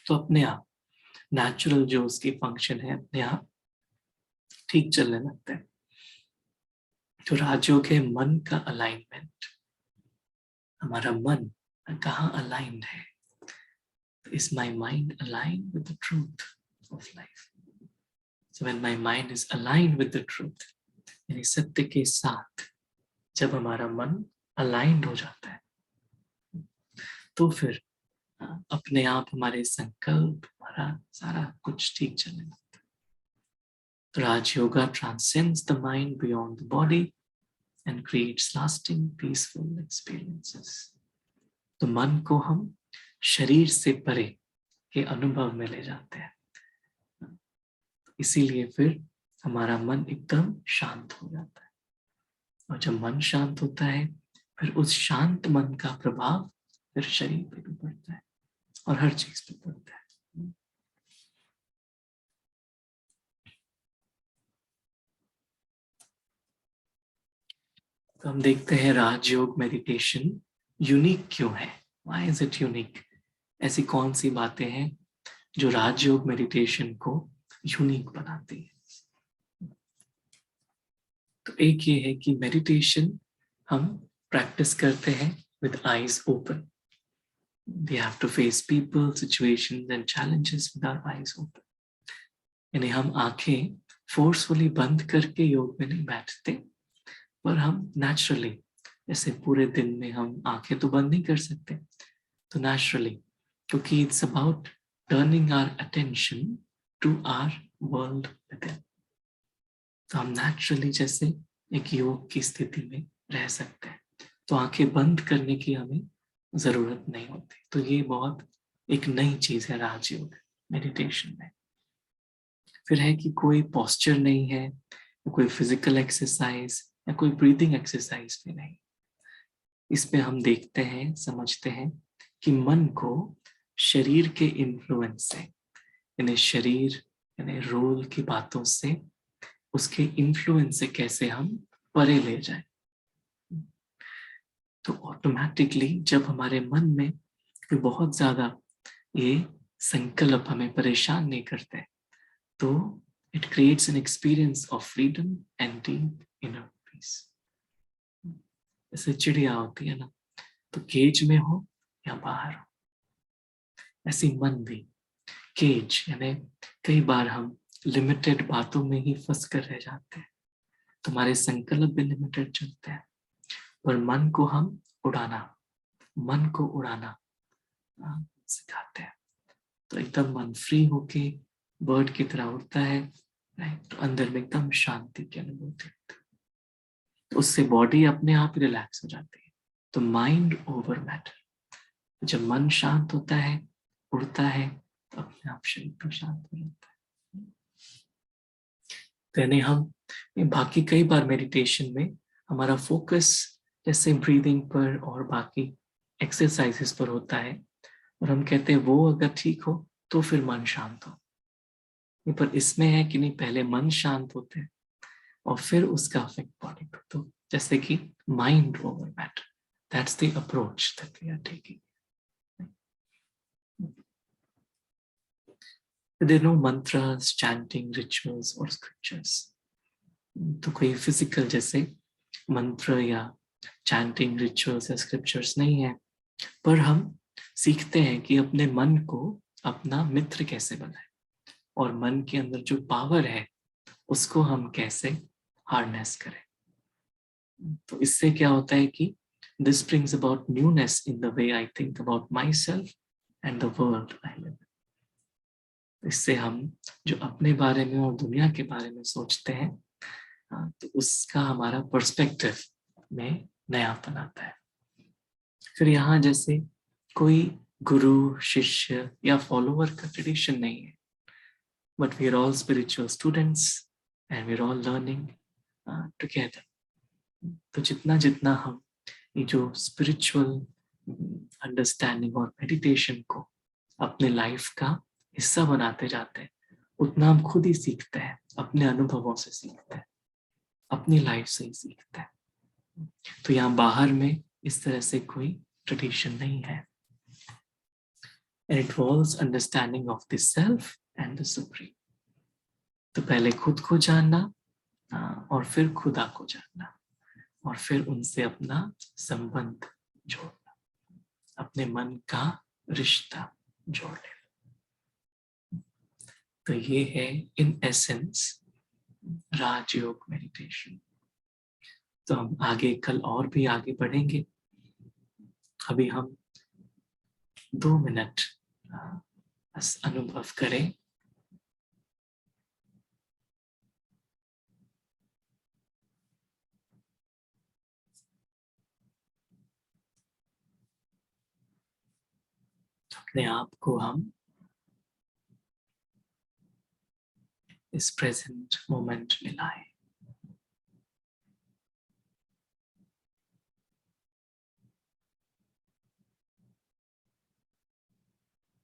तो अपने आप नेचुरल जो उसकी फंक्शन है अपने आप ठीक चलने लगता है। तो राजयोग है मन का अलाइनमेंट। हमारा मन कहाँ अलाइंड है? Is my mind aligned with the truth of life? So when my mind is aligned with the truth, यानी सत्य के साथ जब हमारा मन aligned हो जाता है तो फिर अपने आप हमारे संकल्प, हमारा सारा कुछ ठीक चलने लगता है। तो राज yoga transcends the mind beyond the body and creates lasting peaceful experiences. तो मन को हम शरीर से परे के अनुभव में ले जाते हैं। इसीलिए फिर हमारा मन एकदम शांत हो जाता है, और जब मन शांत होता है फिर उस शांत मन का प्रभाव फिर शरीर पे भी पड़ता है और हर चीज पे पड़ता है। तो हम देखते हैं राजयोग मेडिटेशन यूनिक क्यों है? Why is it unique? ऐसी कौन सी बातें हैं जो राजयोग मेडिटेशन को यूनिक बनाती है? तो एक ये है कि मेडिटेशन हम प्रैक्टिस करते हैं with eyes open. We have to face people, situations and challenges with our eyes open. यानी हम आंखें फोर्सफुली बंद करके योग में नहीं बैठते, पर हम नेचुरली, जैसे पूरे दिन में हम आंखें तो बंद नहीं कर सकते, तो नेचुरली, क्योंकि it's about turning our attention to our world within, तो हम नेचुरली जैसे एक योग की स्थिति में रह सकते हैं, तो आंखें बंद करने की हमें जरूरत नहीं होती। तो ये बहुत एक नई चीज है राजयोग मेडिटेशन में। फिर है कि कोई पोस्चर नहीं है, कोई फिजिकल एक्सरसाइज या कोई ब्रीदिंग एक्सरसाइज भी नहीं। इसमें हम देखते हैं, समझते हैं कि मन को शरीर के इन्फ्लुएंस से, यानी शरीर यानी रोल की बातों से, उसके इन्फ्लुएंस से कैसे हम परे ले जाएं। तो ऑटोमेटिकली जब हमारे मन में कोई बहुत ज्यादा ये संकल्प हमें परेशान नहीं करते, तो it creates an experience of freedom and deep inner peace. जैसे चिड़िया होती है ना, तो केज में हो या बाहर हो, ऐसी मन भी केज, यानी कई बार हम लिमिटेड बातों में ही फंस कर रह जाते हैं, तुम्हारे संकल्प भी लिमिटेड चलते हैं, पर मन को हम उड़ाना, मन को उड़ाना सिखाते हैं। तो एकदम मन फ्री होके बर्ड की तरह उड़ता है, तो अंदर में एकदम शांति की अनुभूति होती है, तो उससे बॉडी अपने आप रिलैक्स हो जाती है। तो माइंड ओवर मैटर, जब मन शांत होता है, उड़ता है, तो अपने आप शरीर भी शांत हो जाता है। तो यानी हम बाकी कई बार मेडिटेशन में हमारा फोकस जैसे ब्रीदिंग पर और बाकी एक्सरसाइजेस पर होता है, और हम कहते हैं वो अगर ठीक हो तो फिर मन शांत हो। पर इसमें है कि नहीं, पहले मन शांत होते हैं और फिर उसका इफेक्ट बॉडी पर। तो जैसे कि mind over matter, that's the approach that we are taking. There are no mantras, chanting, rituals or scriptures. तो कोई फिजिकल जैसे मंत्र या चैंटिंग, रिचुअल्स या स्क्रिप्चर्स नहीं है, पर हम सीखते हैं कि अपने मन को अपना मित्र कैसे बनाएं, और मन के अंदर जो पावर है उसको हम कैसे हार्नेस करें। तो इससे क्या होता है कि this brings about newness in the way I think about my self and the world I live. इससे हम जो अपने बारे में और दुनिया के बारे में सोचते हैं, तो उसका हमारा पर्सपेक्टिव में नयापन आता है। फिर यहाँ जैसे कोई गुरु, शिष्य या फॉलोअर का ट्रेडिशन नहीं है, but we are all spiritual students and we are all learning together. तो जितना जितना हम ये जो स्पिरिचुअल अंडरस्टैंडिंग और मेडिटेशन को अपने लाइफ का हिस्सा बनाते जाते हैं, उतना हम खुद ही सीखते हैं, अपने अनुभवों से सीखते हैं, अपनी लाइफ से ही सीखते हैं। तो यहाँ बाहर में इस तरह से कोई ट्रेडिशन नहीं है, and it involves understanding of the self and the supreme. तो पहले खुद को जानना और फिर खुदा को जानना और फिर उनसे अपना संबंध जोड़ना, अपने मन का रिश्ता जोड़ लेना। तो ये है इन एसेंस राजयोग मेडिटेशन। तो हम आगे कल और भी आगे बढ़ेंगे। अभी हम 2 मिनट बस अनुभव करें। अपने आप को हम इस प्रेजेंट मोमेंट में लाएं।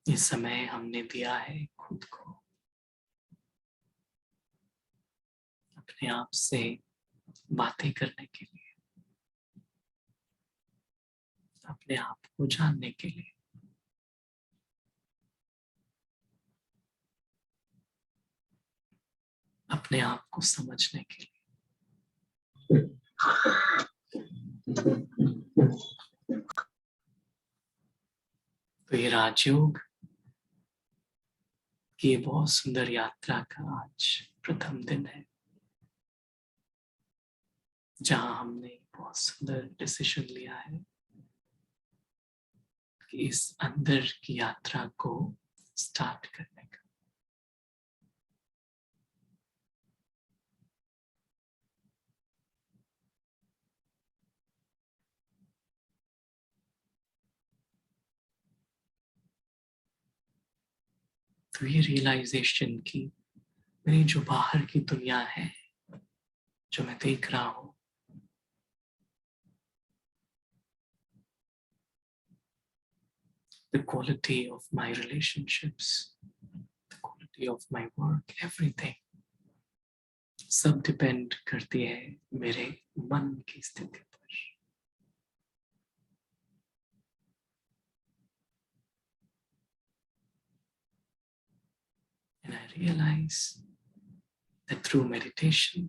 ये समय हमने दिया है खुद को अपने आप से बातें करने के लिए, अपने आप को जानने के लिए। अपने आप को समझने के लिए। तो ये राजयोग की बहुत सुंदर यात्रा का आज प्रथम दिन है, जहां हमने बहुत सुंदर डिसीजन लिया है कि इस अंदर की यात्रा को स्टार्ट करने का। तो ये रियलाइजेशन की मेरी जो बाहर की दुनिया है, जो मैं देख रहा हूं, the quality of my relationships, the quality of my work, everything, सब डिपेंड करती है मेरे मन की स्थिति पर। And I realize that through meditation,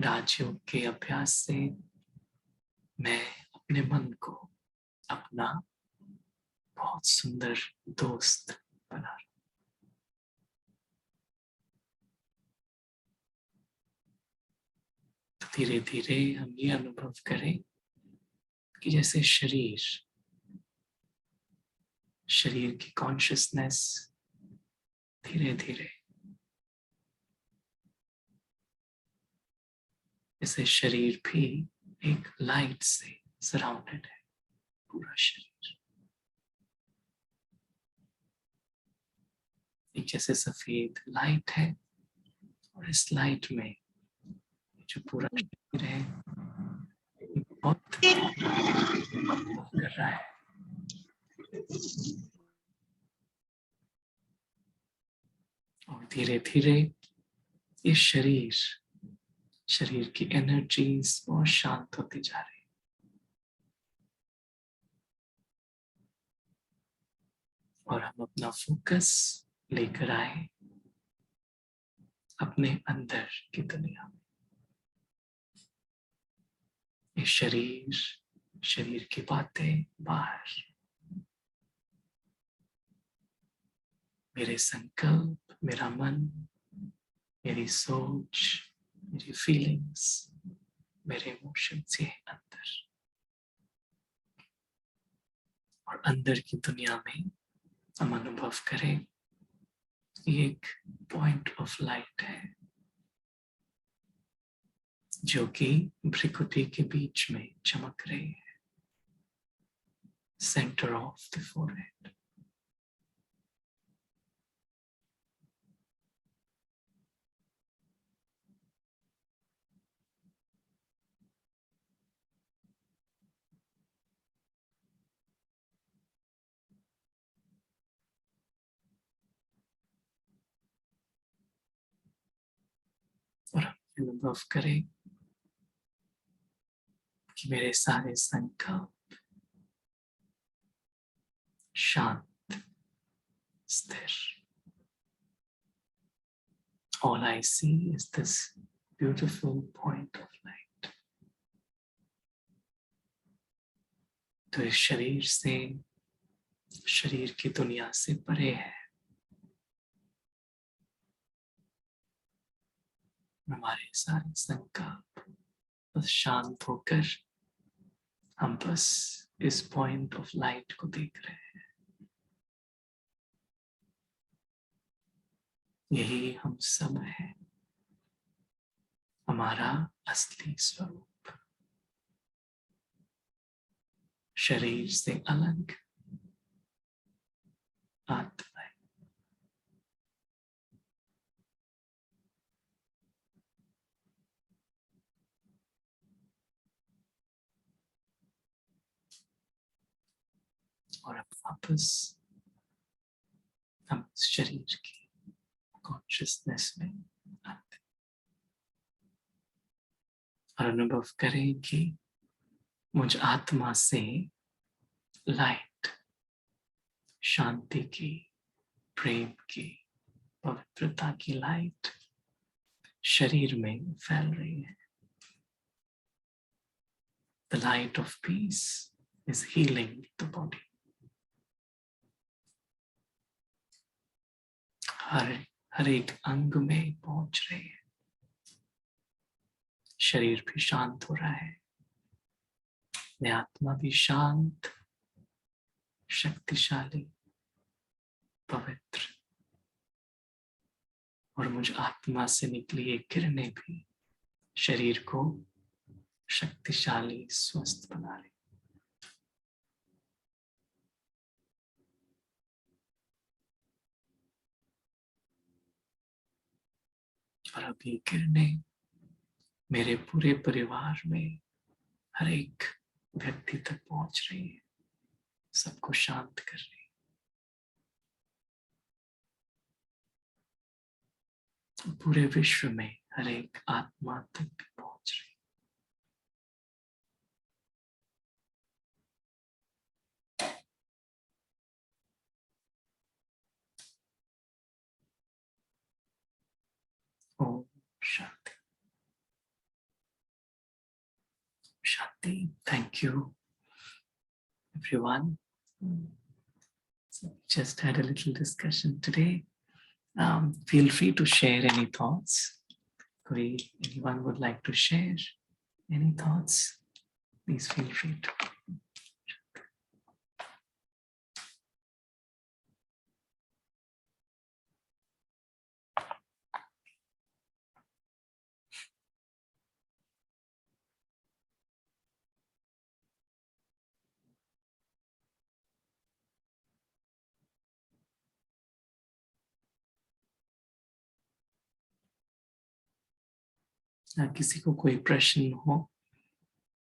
राजयोग के अभ्यास से मैं अपने मन को अपना बहुत सुंदर दोस्त बना रहा हूं। तो धीरे धीरे हम ये अनुभव करें कि जैसे शरीर की कॉन्शियसनेस धीरे धीरे, जैसे शरीर भी एक लाइट से सराउंडेड है, पूरा शरीर एक जैसे सफेद लाइट है, और इस लाइट में जो पूरा शरीर है बहुत कर रहा है। और धीरे धीरे ये शरीर की एनर्जीज बहुत शांत होती जा रही है। और हम अपना फोकस लेकर आए अपने अंदर की दुनिया में। ये शरीर की बातें बाहर, मेरे संकल्प, मेरा मन, मेरी सोच, मेरी फीलिंग्स, मेरे इमोशंस, ये अंदर। और अंदर की दुनिया में हम अनुभव करें ये एक पॉइंट ऑफ लाइट है जो कि भ्रिकुटी के बीच में चमक रही है, सेंटर ऑफ द फोरहेड। और हम अनुभव करें कि मेरे सारे संकल्प शांत स्थिर. All I see is this beautiful point of light. तो इस शरीर से, शरीर की दुनिया से परे है. हमारे सारे संकल्प बस शांत होकर हम बस इस पॉइंट ऑफ लाइट को देख रहे हैं. यही हम सब हैं, हमारा असली स्वरूप. शरीर से अलग आत्मा. और अब वापस हम शरीर की कॉन्शियसनेस में आते हैं और अनुभव करें कि मुझ आत्मा से लाइट, शांति की, प्रेम की, पवित्रता की लाइट शरीर में फैल रही है. The light of peace is healing the body. हर एक अंग में पहुंच रही है. शरीर भी शांत हो रहा है, आत्मा भी शांत, शक्तिशाली, पवित्र. और मुझ आत्मा से निकली ये किरणें भी शरीर को शक्तिशाली, स्वस्थ बना रही. और अब ये किरणें मेरे पूरे परिवार में हर एक व्यक्ति तक पहुंच रही है, सबको शांत कर रही है. पूरे विश्व में हर एक आत्मा तक पहुंच रही है. Om Shanti. Shanti, thank you, everyone. So just had a little discussion today. Feel free to share any thoughts. Anyone would like to share any thoughts? Please feel free to. किसी को कोई प्रश्न हो,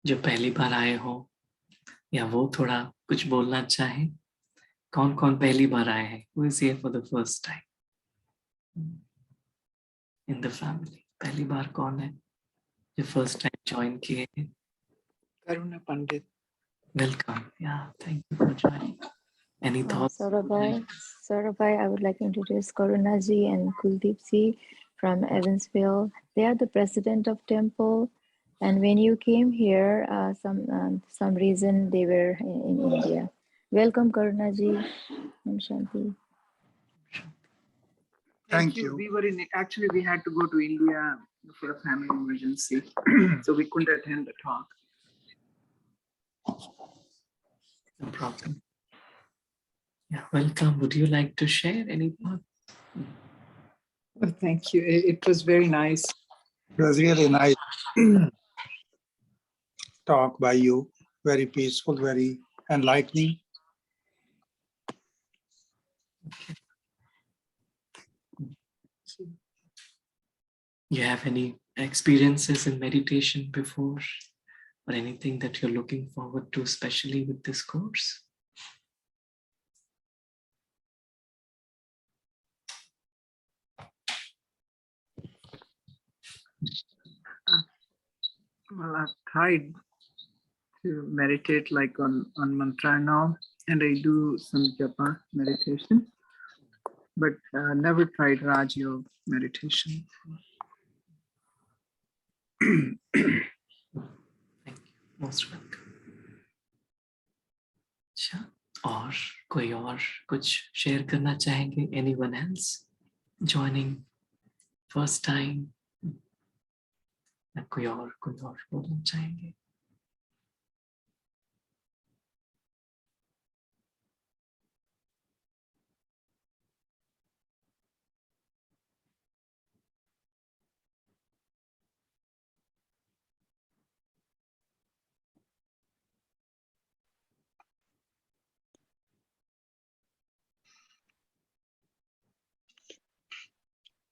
जो पहली बार आए हो, या वो थोड़ा कुछ बोलना चाहे. कौन कौन पहली बार आए हैं? Who is here for the first time in the family? पहली बार कौन है जो first time join किए हैं? Karuna Pandit. Welcome. Yeah, thank you for joining. Any thoughts? Saurabhai, I would like to introduce Karuna ji and Kuldeep ji from Evansville. They are the president of temple, and when you came here, some reason they were in India. Welcome, Karuna ji. Om Shanti. Thank you. We were actually we had to go to India for a family emergency, so we couldn't attend the talk. No problem. Yeah, welcome. Would you like to share any thoughts? Well, thank you. It was very nice. It was really nice talk by you. Very peaceful, very enlightening. You have any experiences in meditation before, or anything that you're looking forward to, especially with this course? Well, I've tried to meditate like on mantra now, and I do some japa meditation. but never tried Raj Yoga meditation. Thank you. Most welcome. अच्छा, और कोई और कुछ share करना चाहेंगे? Anyone else joining first time? या कोई और बोलना चाहेंगे?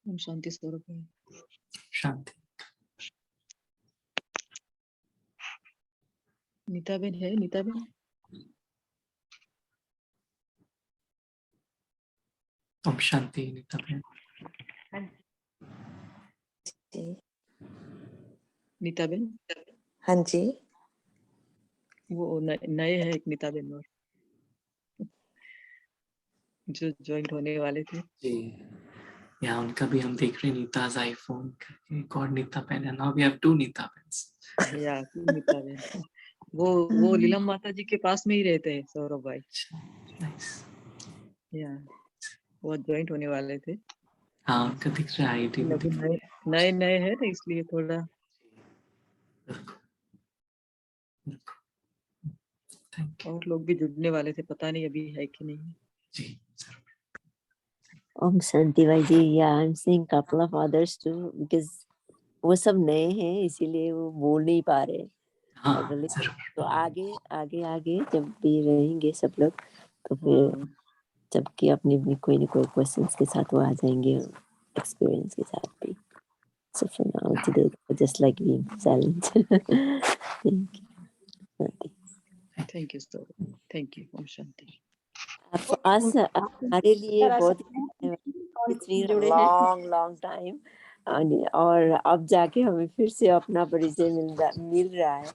Om Shanti Swarup Bhai. शांति। नीता बेन है? नीता बेन? ओम शांति नीता बहन। जी नीता बेन? हाँ जी। वो नए है एक नीता बेन और जो ज्वाइन होने वाले थे। जी, या उनका भी हम देख रहे हैं, नीता's iPhone करके एक और नीता बहन है। Now we have 2 नीता बहन। या नीता बेन वो लीलम माता जी के पास में ही रहते हैं सौरभ भाई। नाइस। या वो ज्वाइंट होने वाले थे। हाँ, उनका दिख रहा है आईडी में दिख रहा है। नए है तो इसलिए थोड़ा और लोग भी जुड़ने वाले थे, पता नहीं अभी है कि नहीं। जी Om Shanti Bhai ji, yeah, I'm seeing couple of others too because वो सब नए हैं इसीलिए वो बोल नहीं पा रहे। हाँ, तो आगे जब भी रहेंगे सब लोग तो फिर जबकि अपनी भी कोई ना कोई क्वेश्चंस के साथ वो आ जाएंगे एक्सपीरियंस के साथ भी। So for now today just like being silent. Thank you. Thank you so much. Thank you. Om Shanti. हमारे लिए बहुत it's been a long time और अब जाके हमें फिर से अपना परिचय मिल रहा है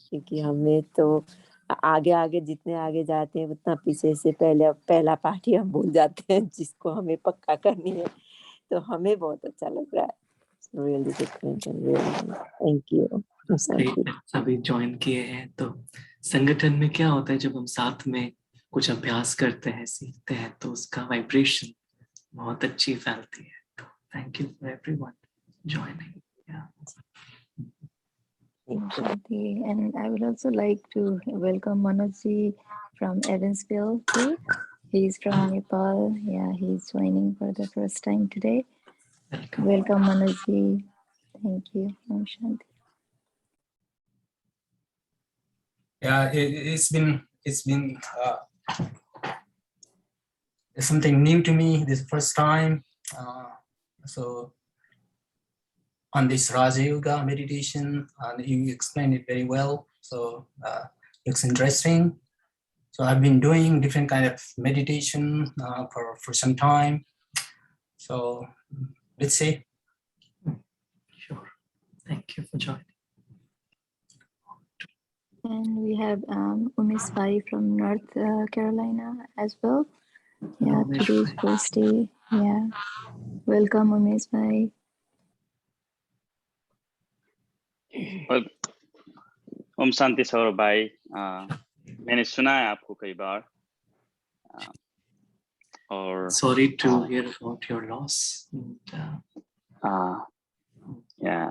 क्योंकि हमें तो आगे जितने आगे जाते हैं उतना पीछे से पहला पार्ट ही हम भूल जाते हैं जिसको हमें पक्का करनी है, तो हमें बहुत अच्छा लग रहा है। Really different and really thank you. सभी ज्वाइन किए हैं। तो संगठन में क्या होता है जब हम साथ में कुछ अभ्यास करते हैं, सीखते हैं, तो उसका वाइब्रेशन बहुत अच्छी फैलती है। तो thank you for everyone joining. Yeah. Shanti. And I would also like to welcome Manojji from Evansville too. He's from Nepal. Yeah, he's joining for the first time today. Welcome Manojji. Thank you. Om Shanti. Yeah, it's been something new to me this first time. So on this Raja Yoga meditation, and you explained it very well. So looks interesting. So I've been doing different kind of meditation for some time. So let's see. Sure. Thank you for joining. And we have Umesh Bhai from North Carolina as well. Yeah, today's first day. Yeah. Welcome Umesh Bhai. Well, Om Shanti Swarup Bhai, मैंने सुना है आपको कई बार और Sorry to hear about your loss. Yeah,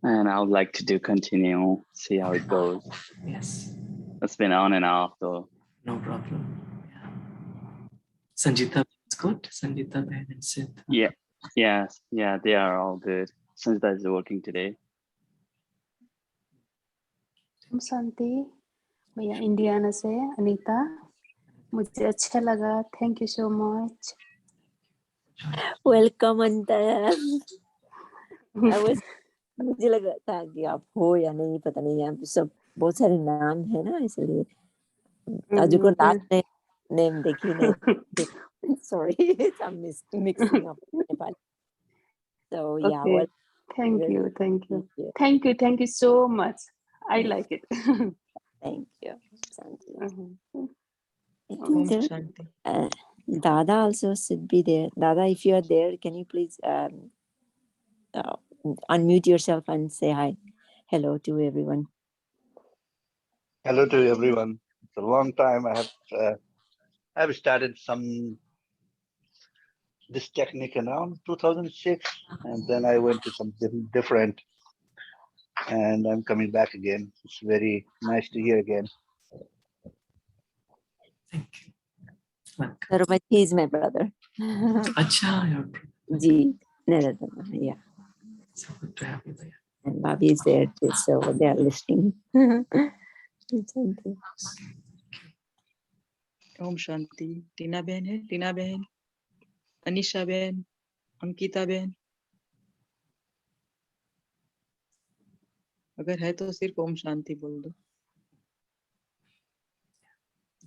and I would like to continue, see how it goes. Yes. It's been on and off though. No problem. Yeah. Sanjita is good. Sanjita and Sid. Yeah, they are all good. Sanjita is working today. Om Shanti भैया, Indiana से अनीता, मुझे अच्छा लगा, thank you so much. Welcome Anta. मुझे लगा था कि आप हो या नहीं, पता नहीं, यहाँ पे सब बहुत सारे नाम है ना, इसलिए आज को लास्ट नेम देखी नहीं। Sorry, I'm mixing up Nepali. So yeah, okay. well, thank you so much. I like it. Thank you. Om Shanti. Dada also should be there. Dada, if you are there, can you please unmute yourself and say hi, hello to everyone. Hello to everyone. It's a long time. I have started this technique around 2006, and then I went to something different, and I'm coming back again. It's very nice to hear again. Saurabh, he is my brother. Acha, your brother. Ji, yeah. So good to have you there. And Bobby is there too, so they are listening. Om Shanti. टीना बहन है, टीना बहन, अनिशा बहन, अंकिता बहन, अगर है तो सिर्फ ओम शांति बोल दो।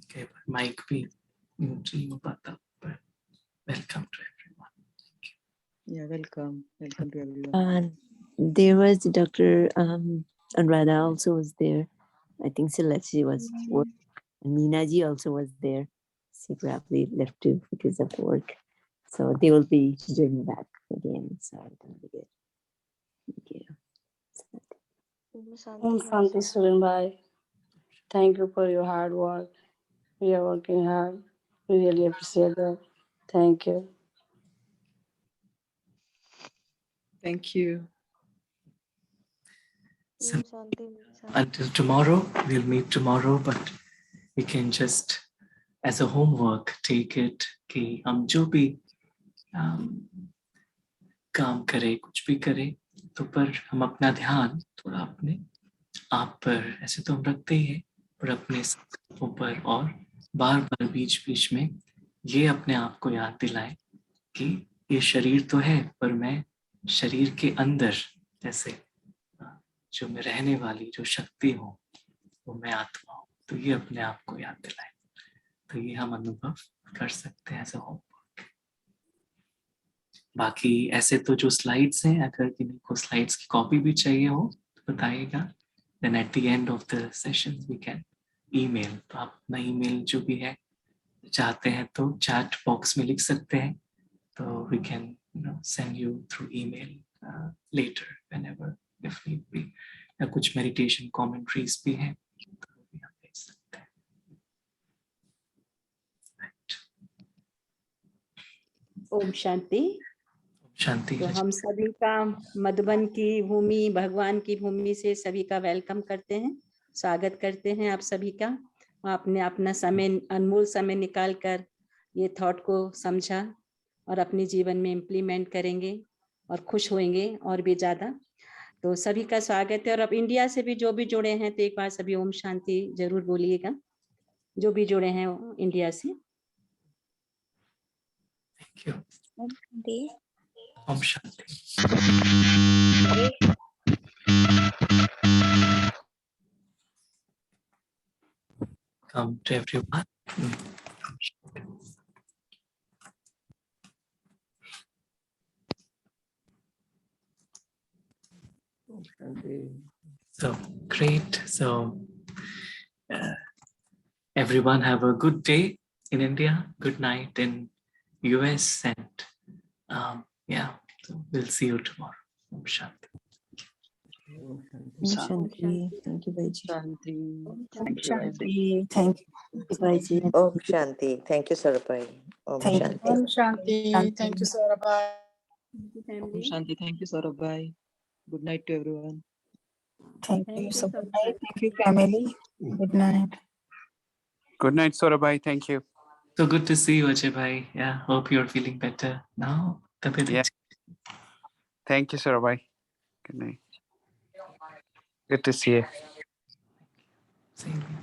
Okay, but might be नहीं पता, but welcome to everyone. Yeah, welcome to everyone. And there was Dr. Anuradha also was there. I think Celeste was work. Meena ji also was there. She probably left too because of work. So they will be joining back again. So that'll be good. Thank you. Om Shanti Surin Bhai. Thank you for your hard work. We are working hard. We really appreciate that. Thank you. Thank you. So, until tomorrow, we'll meet tomorrow, but we can just, as a homework, take it कि हम जो भी काम करें, कुछ भी करें, तो पर हम अपना ध्यान थोड़ा अपने आप पर, ऐसे तो हम रखते ही हैं, पर अपने संकल्पों पर, और बार बार बीच बीच में ये अपने आप को याद दिलाएं कि ये शरीर तो है, पर मैं शरीर के अंदर, जैसे जो मैं रहने वाली जो शक्ति हूँ, वो मैं आत्मा हूँ। तो ये अपने आप को याद दिलाएं। तो ये हम अनुभव कर सकते हैं ऐसा होमवर्क। बाकी ऐसे तो जो स्लाइड्स हैं, अगर किसी को स्लाइड्स की कॉपी भी चाहिए हो तो बताइएगा। Then at the end of the sessions we can email। तो आप अपना ईमेल जो भी है चाहते हैं तो चैट बॉक्स में लिख सकते हैं। तो we can send you through email later whenever if need be। या कुछ मेडिटेशन कमेंट्रीज भी हैं तो भी हम देख सकते हैं। ओम शांति। शांति। तो हम सभी का मधुबन की भूमि, भगवान की भूमि से सभी का वेलकम करते हैं, स्वागत करते हैं आप सभी का। आपने अपना समय, अनमोल समय निकाल कर ये थॉट को समझा और अपने जीवन में इम्प्लीमेंट करेंगे और खुश होंगे और भी ज़्यादा। तो सभी का स्वागत है। और अब इंडिया से भी जो भी जुड़े हैं तो एक बार सभी ओम शांति जरूर बोलिएगा, जो भी जुड़े हैं इंडिया से। Thank you. ओम शांति। Come to everyone. So great. So everyone have a good day in India, good night in US, and yeah, so we'll see you tomorrow. Om Shanti. Shanti. Thank you, Bhaiji. Shanti. Shanti. Thank you, Bhaiji. Om Shanti. Thank you, Saurabh. Om Shanti. Om Shanti. Thank you, Saurabh. Om Shanti. Thank you, Saurabh bhai. Good night to everyone. Thank you, Saurabh. Thank you, family. Good night. Good night, Saurabh bhai. Thank you. So good to see you, Ajay bhai. Yeah, hope you're feeling better now. Yeah. Thank you, Saurabh bhai. Good night. Good to see you. Same here.